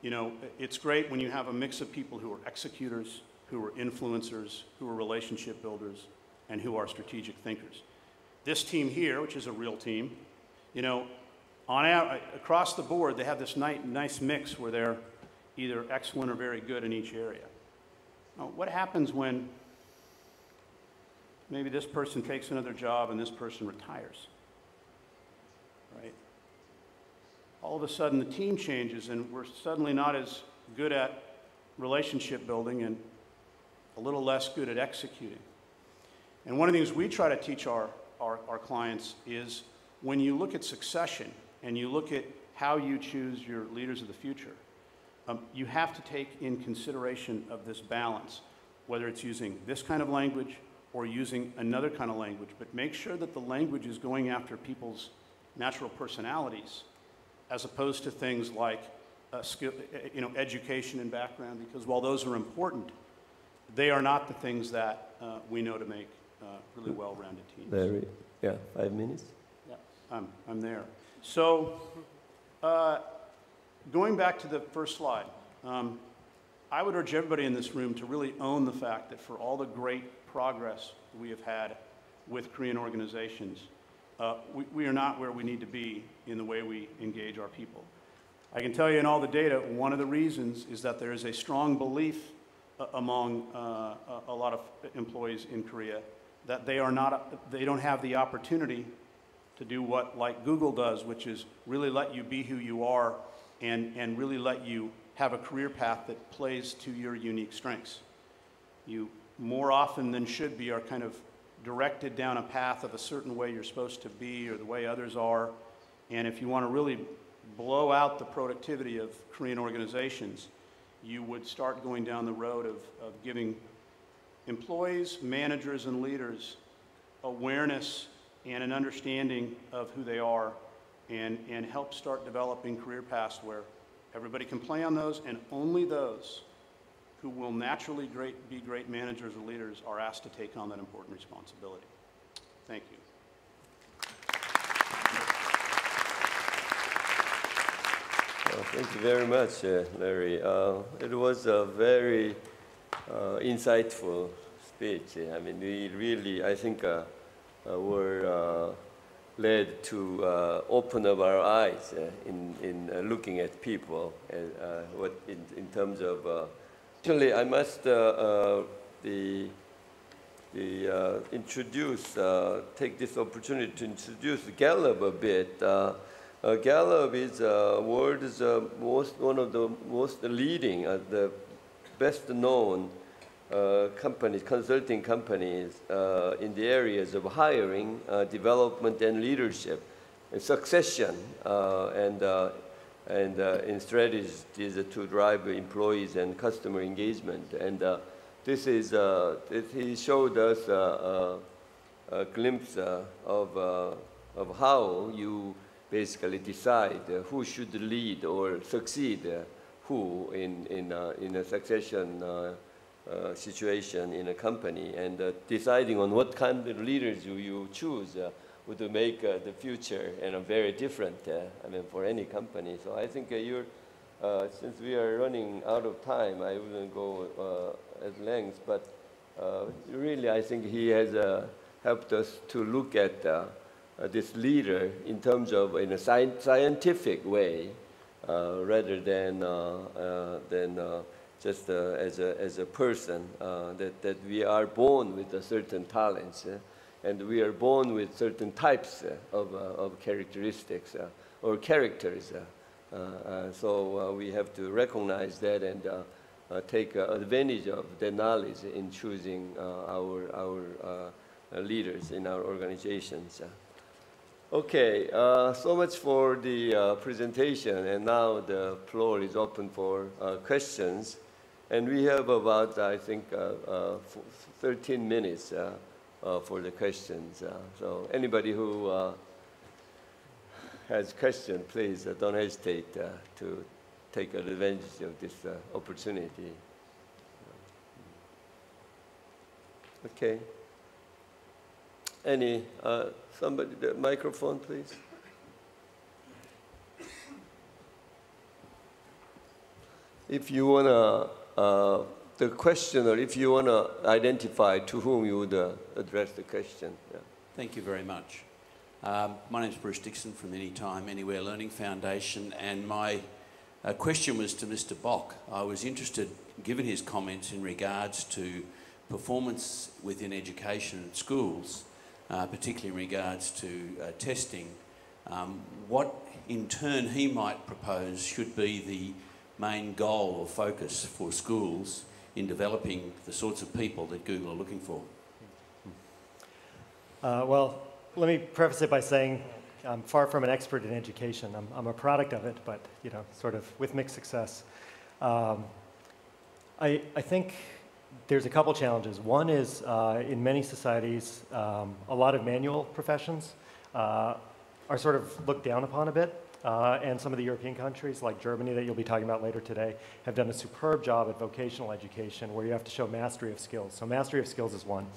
S4: you know, it's great when you have a mix of people who are executors, who are influencers, who are relationship builders, and who are strategic thinkers. This team here, which is a real team, you know, across the board, they have this nice mix where they're either excellent or very good in each area. Now, what happens when maybe this person takes another job and this person retires, right? All of a sudden, the team changes, and we're suddenly not as good at relationship building and a little less good at executing. And one of the things we try to teach our clients is when you look at succession and you look at how you choose your leaders of the future, you have to take in consideration of this balance, whether it's using this kind of language or using another kind of language, but make sure that the language is going after people's natural personalities as opposed to things like skill, you know, education and background, because while those are important, they are not the things that we know to make really well-rounded teams.
S1: Larry, yeah, 5 minutes.
S4: Yeah, I'm there. So, going back to the first slide, I would urge everybody in this room to really own the fact that for all the great progress we have had with Korean organizations, we are not where we need to be in the way we engage our people. I can tell you in all the data, one of the reasons is that there is a strong belief among a lot of employees in Korea that they don't have the opportunity to do what like Google does, which is really let you be who you are and really let you have a career path that plays to your unique strengths. You more often than should be are kind of directed down a path of a certain way you're supposed to be or the way others are. And if you want to really blow out the productivity of Korean organizations, you would start going down the road of giving employees, managers, and leaders awareness and an understanding of who they are and help start developing career paths where everybody can play on those and only those who will naturally be great managers or leaders are asked to take on that important responsibility. Thank you.
S1: Thank you very much, Larry. It was a very insightful speech. I mean, we really, I think, were led to open up our eyes in looking at people and what in terms of. Actually, I must take this opportunity to introduce Gallup a bit. Gallup is world's one of the most leading, the best known companies, consulting companies in the areas of hiring, development, and leadership, and succession, and in strategies to drive employees and customer engagement. And he showed us a glimpse of how you basically decide who should lead or succeed who in a succession situation in a company, and deciding on what kind of leaders you choose would make the future very different. I mean, for any company. So I think since we are running out of time, I wouldn't go at length, but really I think he has helped us to look at this leader in terms of in a scientific way, rather than just as a person, that we are born with certain talents, and we are born with certain types of characteristics or characters. So we have to recognize that and take advantage of the knowledge in choosing our leaders in our organizations. Okay, so much for the presentation, and now the floor is open for questions. And we have about, I think, 13 minutes for the questions. So anybody who has questions, please don't hesitate to take advantage of this opportunity. Okay. Somebody, the microphone, please. If you want to, the question, or if you want to identify to whom you would address the question. Yeah.
S5: Thank you very much. My name is Bruce Dixon from Anytime, Anywhere Learning Foundation, and my question was to Mr. Bock. I was interested, given his comments in regards to performance within education and schools, particularly in regards to testing, what in turn he might propose should be the main goal or focus for schools in developing the sorts of people that Google are looking for.
S3: Well, let me preface it by saying I'm far from an expert in education. I'm a product of it, but sort of with mixed success. I think there's a couple challenges. One is in many societies, a lot of manual professions are sort of looked down upon a bit. And some of the European countries, like Germany, that you'll be talking about later today, have done a superb job at vocational education where you have to show mastery of skills. So mastery of skills is one.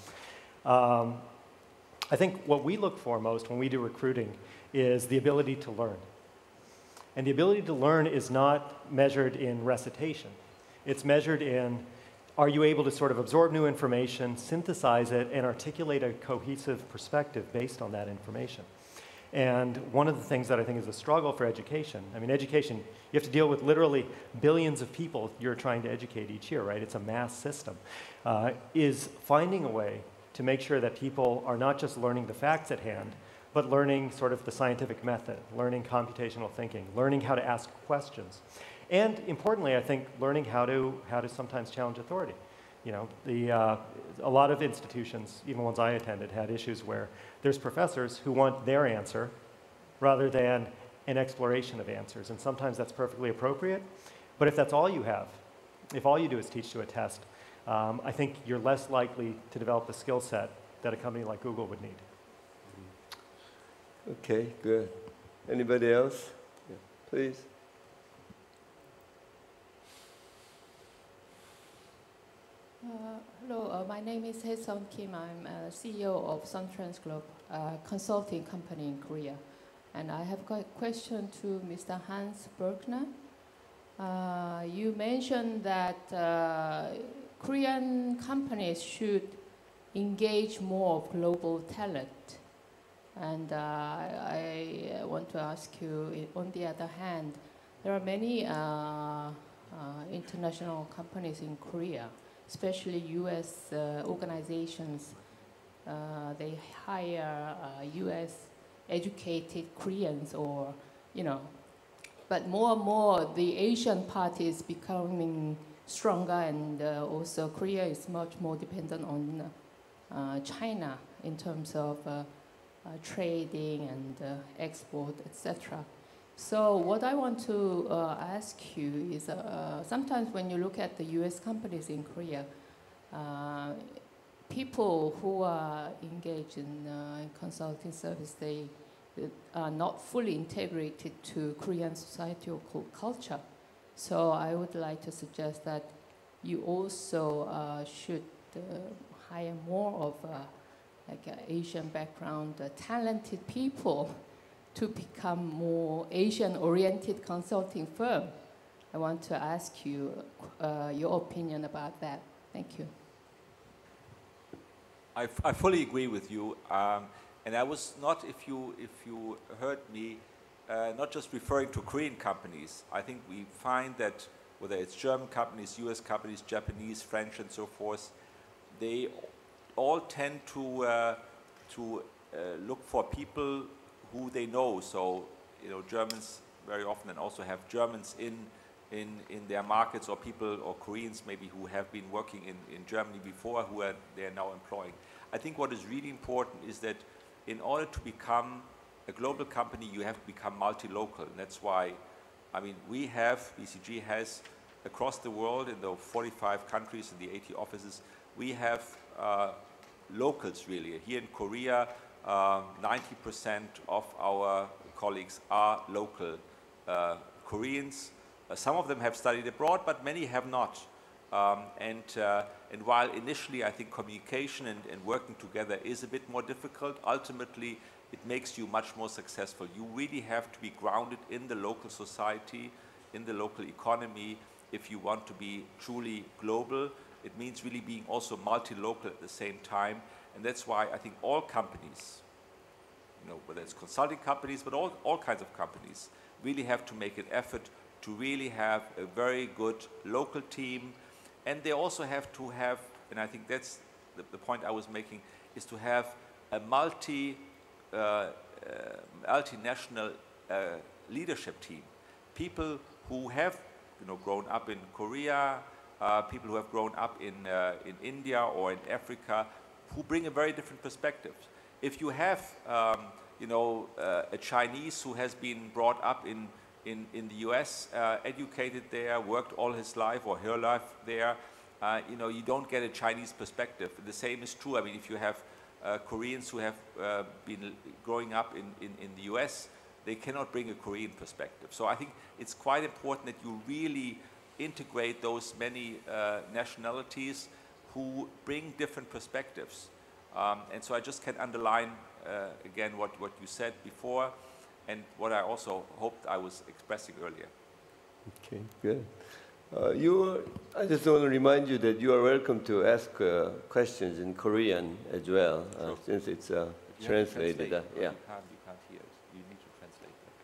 S3: I think what we look for most when we do recruiting is the ability to learn. And the ability to learn is not measured in recitation. It's measured in, are you able to sort of absorb new information, synthesize it, and articulate a cohesive perspective based on that information? And one of the things that I think is a struggle for education, I mean, education, you have to deal with literally billions of people you're trying to educate each year, right? It's a mass system, is finding a way to make sure that people are not just learning the facts at hand, but learning sort of the scientific method, learning computational thinking, learning how to ask questions. And importantly, I think learning how to sometimes challenge authority. A lot of institutions, even ones I attended, had issues where there's professors who want their answer rather than an exploration of answers. And sometimes that's perfectly appropriate. But if that's all you have, if all you do is teach to a test, I think you're less likely to develop the skill set that a company like Google would need.
S1: Okay, good. Anybody else? Yeah, please.
S6: name is Hae-Sun Kim. I'm CEO of Suntrans Group, a consulting company in Korea. And I have got a question to Mr. Hans Berkner. You mentioned that Korean companies should engage more of global talent. And I want to ask you, on the other hand, there are many international companies in Korea, especially U.S. Organizations. They hire U.S. educated Koreans, or, you know, but more and more the Asian part is becoming stronger, and also Korea is much more dependent on China in terms of trading and export, etc. So what I want to ask you is, sometimes when you look at the U.S. companies in Korea, people who are engaged in consulting service, they are not fully integrated to Korean society or culture. So I would like to suggest that you also should hire more of like Asian background, talented people to become more Asian-oriented consulting firm. I want to ask you your opinion about that. Thank you.
S2: I fully agree with you, and I was not, if you heard me, not just referring to Korean companies. I think we find that whether it's German companies, US companies, Japanese, French, and so forth, they all tend to look for people who they know. So, you know, Germans very often and also have Germans in their markets, or people, or Koreans maybe, who have been working in Germany before, who they are now employing. I think what is really important is that in order to become a global company, you have to become multi-local. And that's why, I mean, BCG has across the world, in the 45 countries and the 80 offices, we have locals really. Here in Korea, 90% of our colleagues are local Koreans. Some of them have studied abroad, but many have not. And while initially I think communication and working together is a bit more difficult, ultimately it makes you much more successful. You really have to be grounded in the local society, in the local economy, if you want to be truly global. It means really being also multi-local at the same time. And that's why I think all companies, you know, whether it's consulting companies, but all kinds of companies, really have to make an effort to really have a very good local team. And they also have to have, and I think that's the point I was making, is to have a multinational leadership team. People who have, you know, grown up in Korea, people who have grown up in India or in Africa, who bring a very different perspective. If you have, you know, a Chinese who has been brought up in the US, educated there, worked all his life or her life there, you know, you don't get a Chinese perspective. The same is true. I mean, if you have Koreans who have been growing up in the US, they cannot bring a Korean perspective. So I think it's quite important that you really integrate those many nationalities who bring different perspectives. And so I just can underline again what you said before, and what I also hoped I was expressing earlier.
S1: Okay, good. I just want to remind you that you are welcome to ask questions in Korean as well, sure. Since it's translated.
S2: Yeah.
S1: Yeah.
S2: You can't hear it. You need to translate that.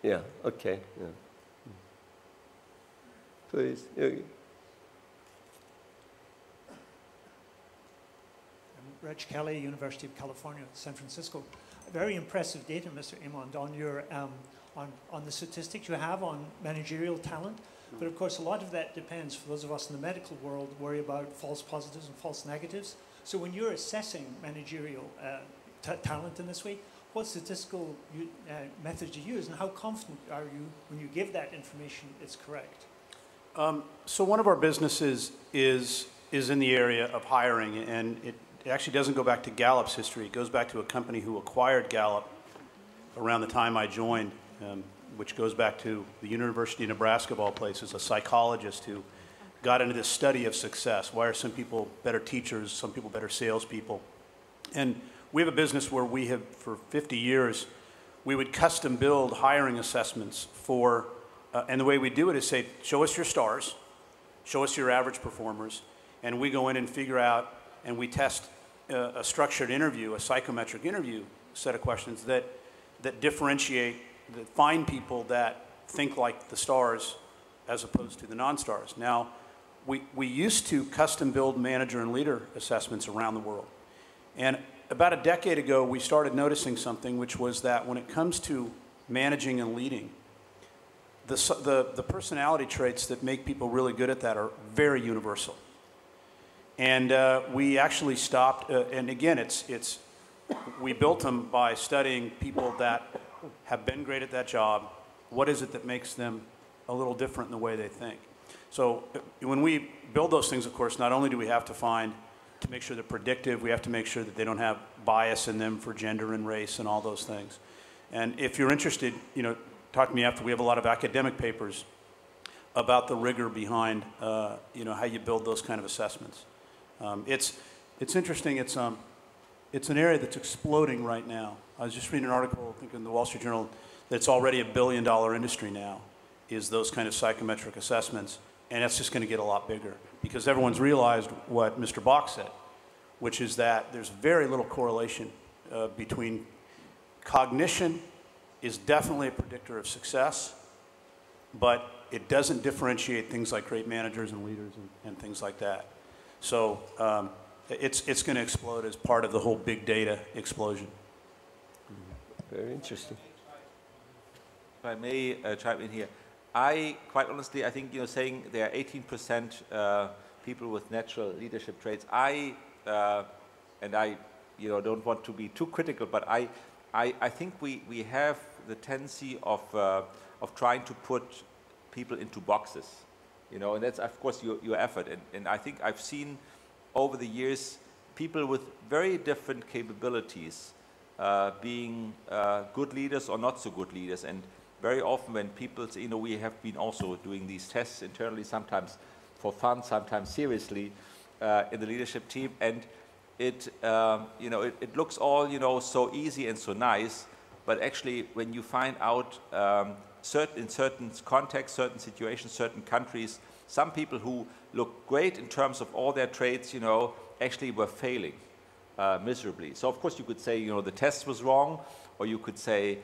S1: Yeah, okay. Yeah. Please.
S7: I'm Reg Kelly, University of California, San Francisco. Very impressive data, Mr. Imond, on your on the statistics you have on managerial talent. But of course, a lot of that depends, for those of us in the medical world, worry about false positives and false negatives. So when you're assessing managerial talent in this way, what statistical methods do you use, and how confident are you when you give that information it's correct?
S4: So one of our businesses is in the area of hiring, and it actually doesn't go back to Gallup's history. It goes back to a company who acquired Gallup around the time I joined, which goes back to the University of Nebraska, of all places, a psychologist who got into this study of success. Why are some people better teachers, some people better salespeople? And we have a business where we have, for 50 years, we would custom build hiring assessments for, and the way we do it is say, show us your stars, show us your average performers, and we go in and figure out, and we test a structured interview, a psychometric interview set of questions that differentiate, that find people that think like the stars as opposed to the non-stars. Now, we used to custom build manager and leader assessments around the world. And about a decade ago, we started noticing something, which was that when it comes to managing and leading, the personality traits that make people really good at that are very universal. And we actually stopped, and again, we built them by studying people that have been great at that job. What is it that makes them a little different in the way they think? So when we build those things, of course, not only do we have to make sure they're predictive, we have to make sure that they don't have bias in them for gender and race and all those things. And if you're interested, you know, talk to me after. We have a lot of academic papers about the rigor behind, you know, how you build those kind of assessments. It's interesting. It's an area that's exploding right now. I was just reading an article, I think in the Wall Street Journal, that it's already a $1 billion industry now, is those kind of psychometric assessments. And that's just going to get a lot bigger because everyone's realized what Mr. Bach said, which is that there's very little correlation between cognition is definitely a predictor of success, but it doesn't differentiate things like great managers and leaders and things like that. So it's going to explode as part of the whole big data explosion.
S1: Very interesting.
S2: If I may chime in here. Quite honestly, I think, you know, saying there are 18% people with natural leadership traits, and I, you know, don't want to be too critical, but I think we have the tendency of trying to put people into boxes, you know, and that's, of course, your effort. And I think I've seen over the years people with very different capabilities being good leaders or not so good leaders. And very often when people say, you know, we have been also doing these tests internally, sometimes for fun, sometimes seriously, in the leadership team, and it, you know, it looks all, you know, so easy and so nice, but actually when you find out in certain contexts, certain situations, certain countries, some people who look great in terms of all their traits, you know, actually were failing miserably. So of course you could say, you know, the test was wrong, or you could say,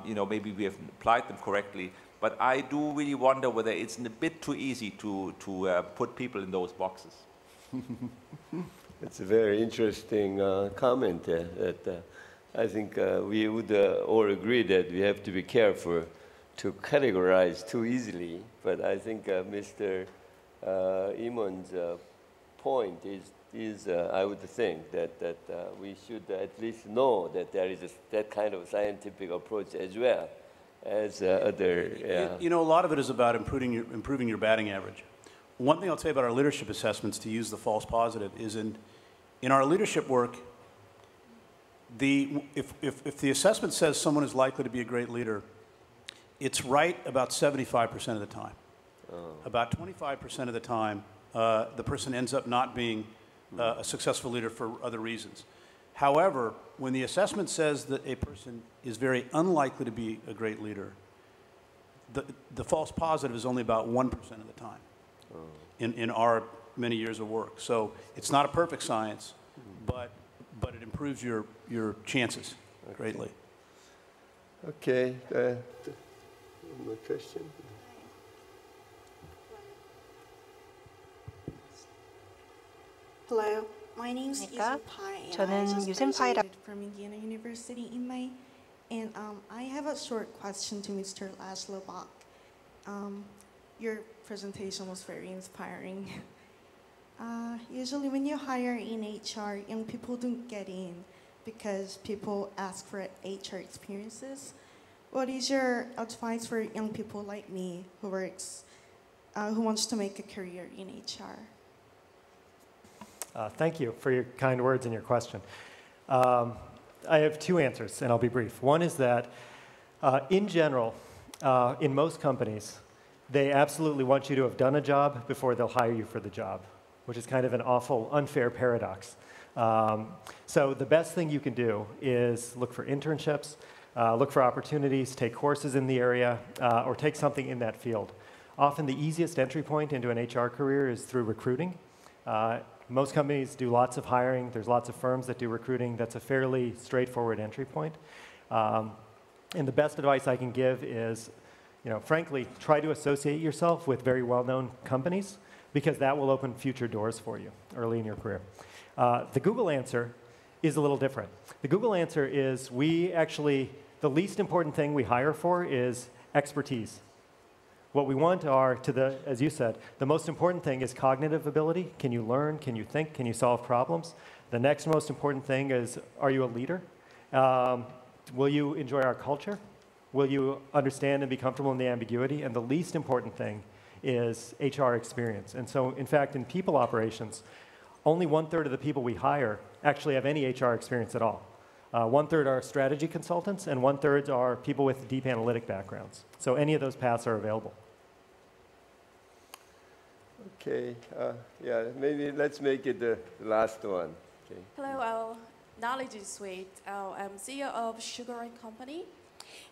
S2: you know, maybe we haven't applied them correctly. But I do really wonder whether it's a bit too easy to put people in those boxes.
S1: It's a very interesting comment that I think we would all agree that we have to be careful to categorize too easily. But I think Mr. Imon's point is I would think that we should at least know that there is that kind of scientific approach as well as other.
S4: You know, a lot of it is about improving your batting average. One thing I'll say about our leadership assessments, to use the false positive, is in our leadership work, if the assessment says someone is likely to be a great leader, it's right about 75% of the time. Oh. About 25% of the time, the person ends up not being a successful leader for other reasons. However, when the assessment says that a person is very unlikely to be a great leader, the false positive is only about 1% of the time in our many years of work. So it's not a perfect science, but it improves your chances greatly.
S1: Okay. One more question.
S8: Hello, my name is Yusenpai.
S9: 저는 유센파이라.
S8: From Indiana University in May, and I have a short question to Mr. Laszlo Bach. Your presentation was very inspiring. Usually, when you hire in HR, young people don't get in because people ask for HR experiences. What is your advice for young people like me who wants to make a career in HR?
S3: Thank you for your kind words and your question. I have two answers, and I'll be brief. One is that, in general, in most companies, they absolutely want you to have done a job before they'll hire you for the job, which is kind of an awful, unfair paradox. So the best thing you can do is look for internships, look for opportunities, take courses in the area, or take something in that field. Often the easiest entry point into an HR career is through recruiting. Most companies do lots of hiring. There's lots of firms that do recruiting. That's a fairly straightforward entry point. And the best advice I can give is, frankly, try to associate yourself with very well-known companies, because that will open future doors for you early in your career. The Google answer is a little different. The Google answer is the least important thing we hire for is expertise. What we want are, as you said, the most important thing is cognitive ability. Can you learn? Can you think? Can you solve problems? The next most important thing is, are you a leader? Will you enjoy our culture? Will you understand and be comfortable in the ambiguity? And the least important thing is HR experience. And so, in fact, in people operations, only 1/3 of the people we hire actually have any HR experience at all. 1/3 are strategy consultants, and 1/3 are people with deep analytic backgrounds. So any of those paths are available.
S1: Okay, yeah, maybe let's make it the last one. Okay.
S9: Hello, Knowledge is Sweet. I'm CEO of Sugar and Company.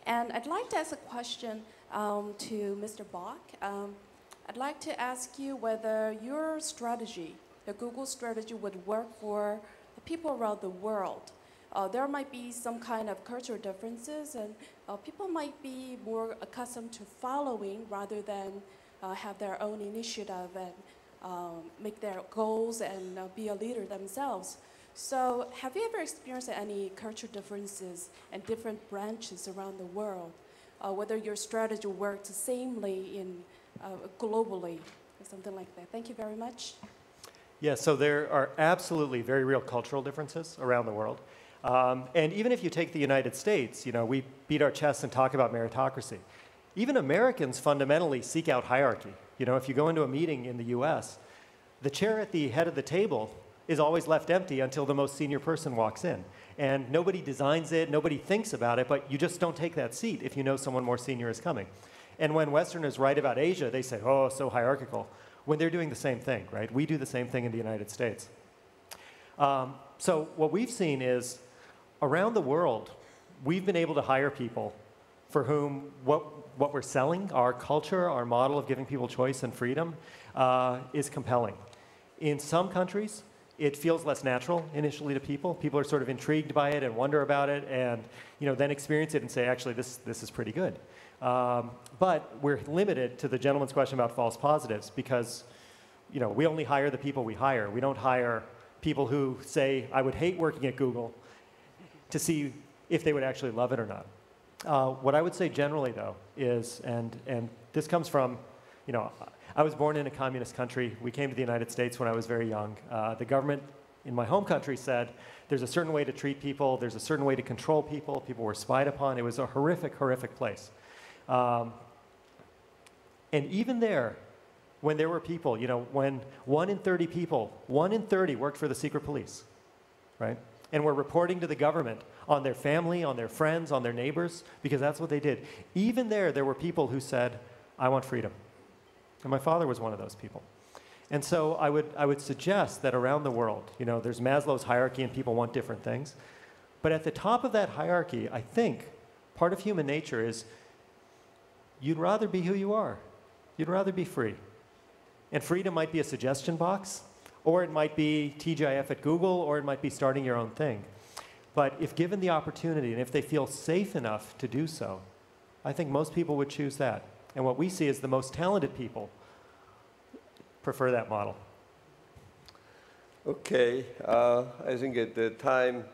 S9: And I'd like to ask a question to Mr. Bach. I'd like to ask you whether your strategy, the Google strategy, would work for the people around the world. There might be some kind of cultural differences, and people might be more accustomed to following rather than have their own initiative and make their goals and be a leader themselves. So have you ever experienced any cultural differences and different branches around the world? Whether your strategy works samely globally or something like that? Thank you very much.
S3: Yeah, so there are absolutely very real cultural differences around the world. And even if you take the United States, we beat our chests and talk about meritocracy. Even Americans fundamentally seek out hierarchy. If you go into a meeting in the US, the chair at the head of the table is always left empty until the most senior person walks in. And nobody designs it, nobody thinks about it, but you just don't take that seat if you know someone more senior is coming. And when Westerners write about Asia, they say, oh, so hierarchical, when they're doing the same thing, right? We do the same thing in the United States. So what we've seen is, around the world, we've been able to hire people for whom what we're selling, our culture, our model of giving people choice and freedom, is compelling. In some countries, it feels less natural initially to people. People are sort of intrigued by it and wonder about it, and then experience it and say, actually, this is pretty good. But we're limited to the gentleman's question about false positives because we only hire the people we hire. We don't hire people who say, I would hate working at Google, to see if they would actually love it or not. What I would say generally, though, is, and this comes from, I was born in a communist country. We came to the United States when I was very young. The government in my home country said there's a certain way to treat people, there's a certain way to control people, people were spied upon. It was a horrific, horrific place. And even there, when there were people, when 1 in 30 people, 1 in 30 worked for the secret police, right? And were reporting to the government on their family, on their friends, on their neighbors, because that's what they did. Even there were people who said, I want freedom. And my father was one of those people. And so I would suggest that around the world, there's Maslow's hierarchy and people want different things. But at the top of that hierarchy, I think part of human nature is you'd rather be who you are. You'd rather be free. And freedom might be a suggestion box, or it might be TGIF at Google, or it might be starting your own thing. But if given the opportunity, and if they feel safe enough to do so, I think most people would choose that. And what we see is the most talented people prefer that model.
S1: Okay, I think at the time,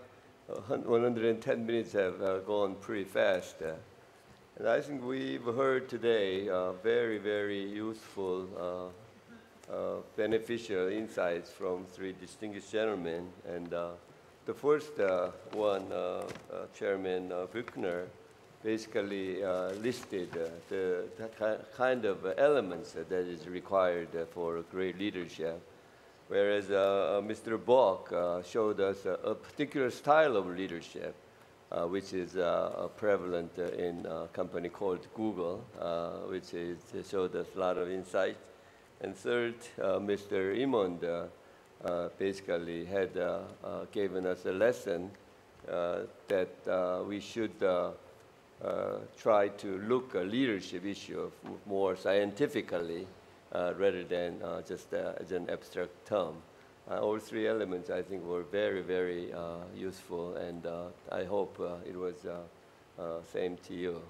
S1: 110 minutes have gone pretty fast. And I think we've heard today very, very useful, beneficial insights from 3 distinguished gentlemen. And the first one, Chairman Buchner, basically listed the kind of elements that is required for great leadership, whereas Mr. Bach showed us a particular style of leadership which is prevalent in a company called Google, which showed us a lot of insight. And third, Mr. Imond basically had given us a lesson that we should try to look at leadership issue more scientifically rather than just as an abstract term. All three elements, I think, were very, very useful, and I hope it was same to you.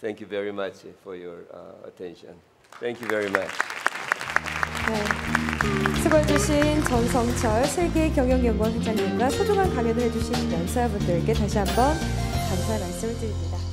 S1: Thank you very much for your attention. Thank you very much.
S10: 네. 수고해주신 전성철 세계경영연구원 회장님과 소중한 강연을 해주신 연사분들께 다시 한번 감사의 말씀을 드립니다.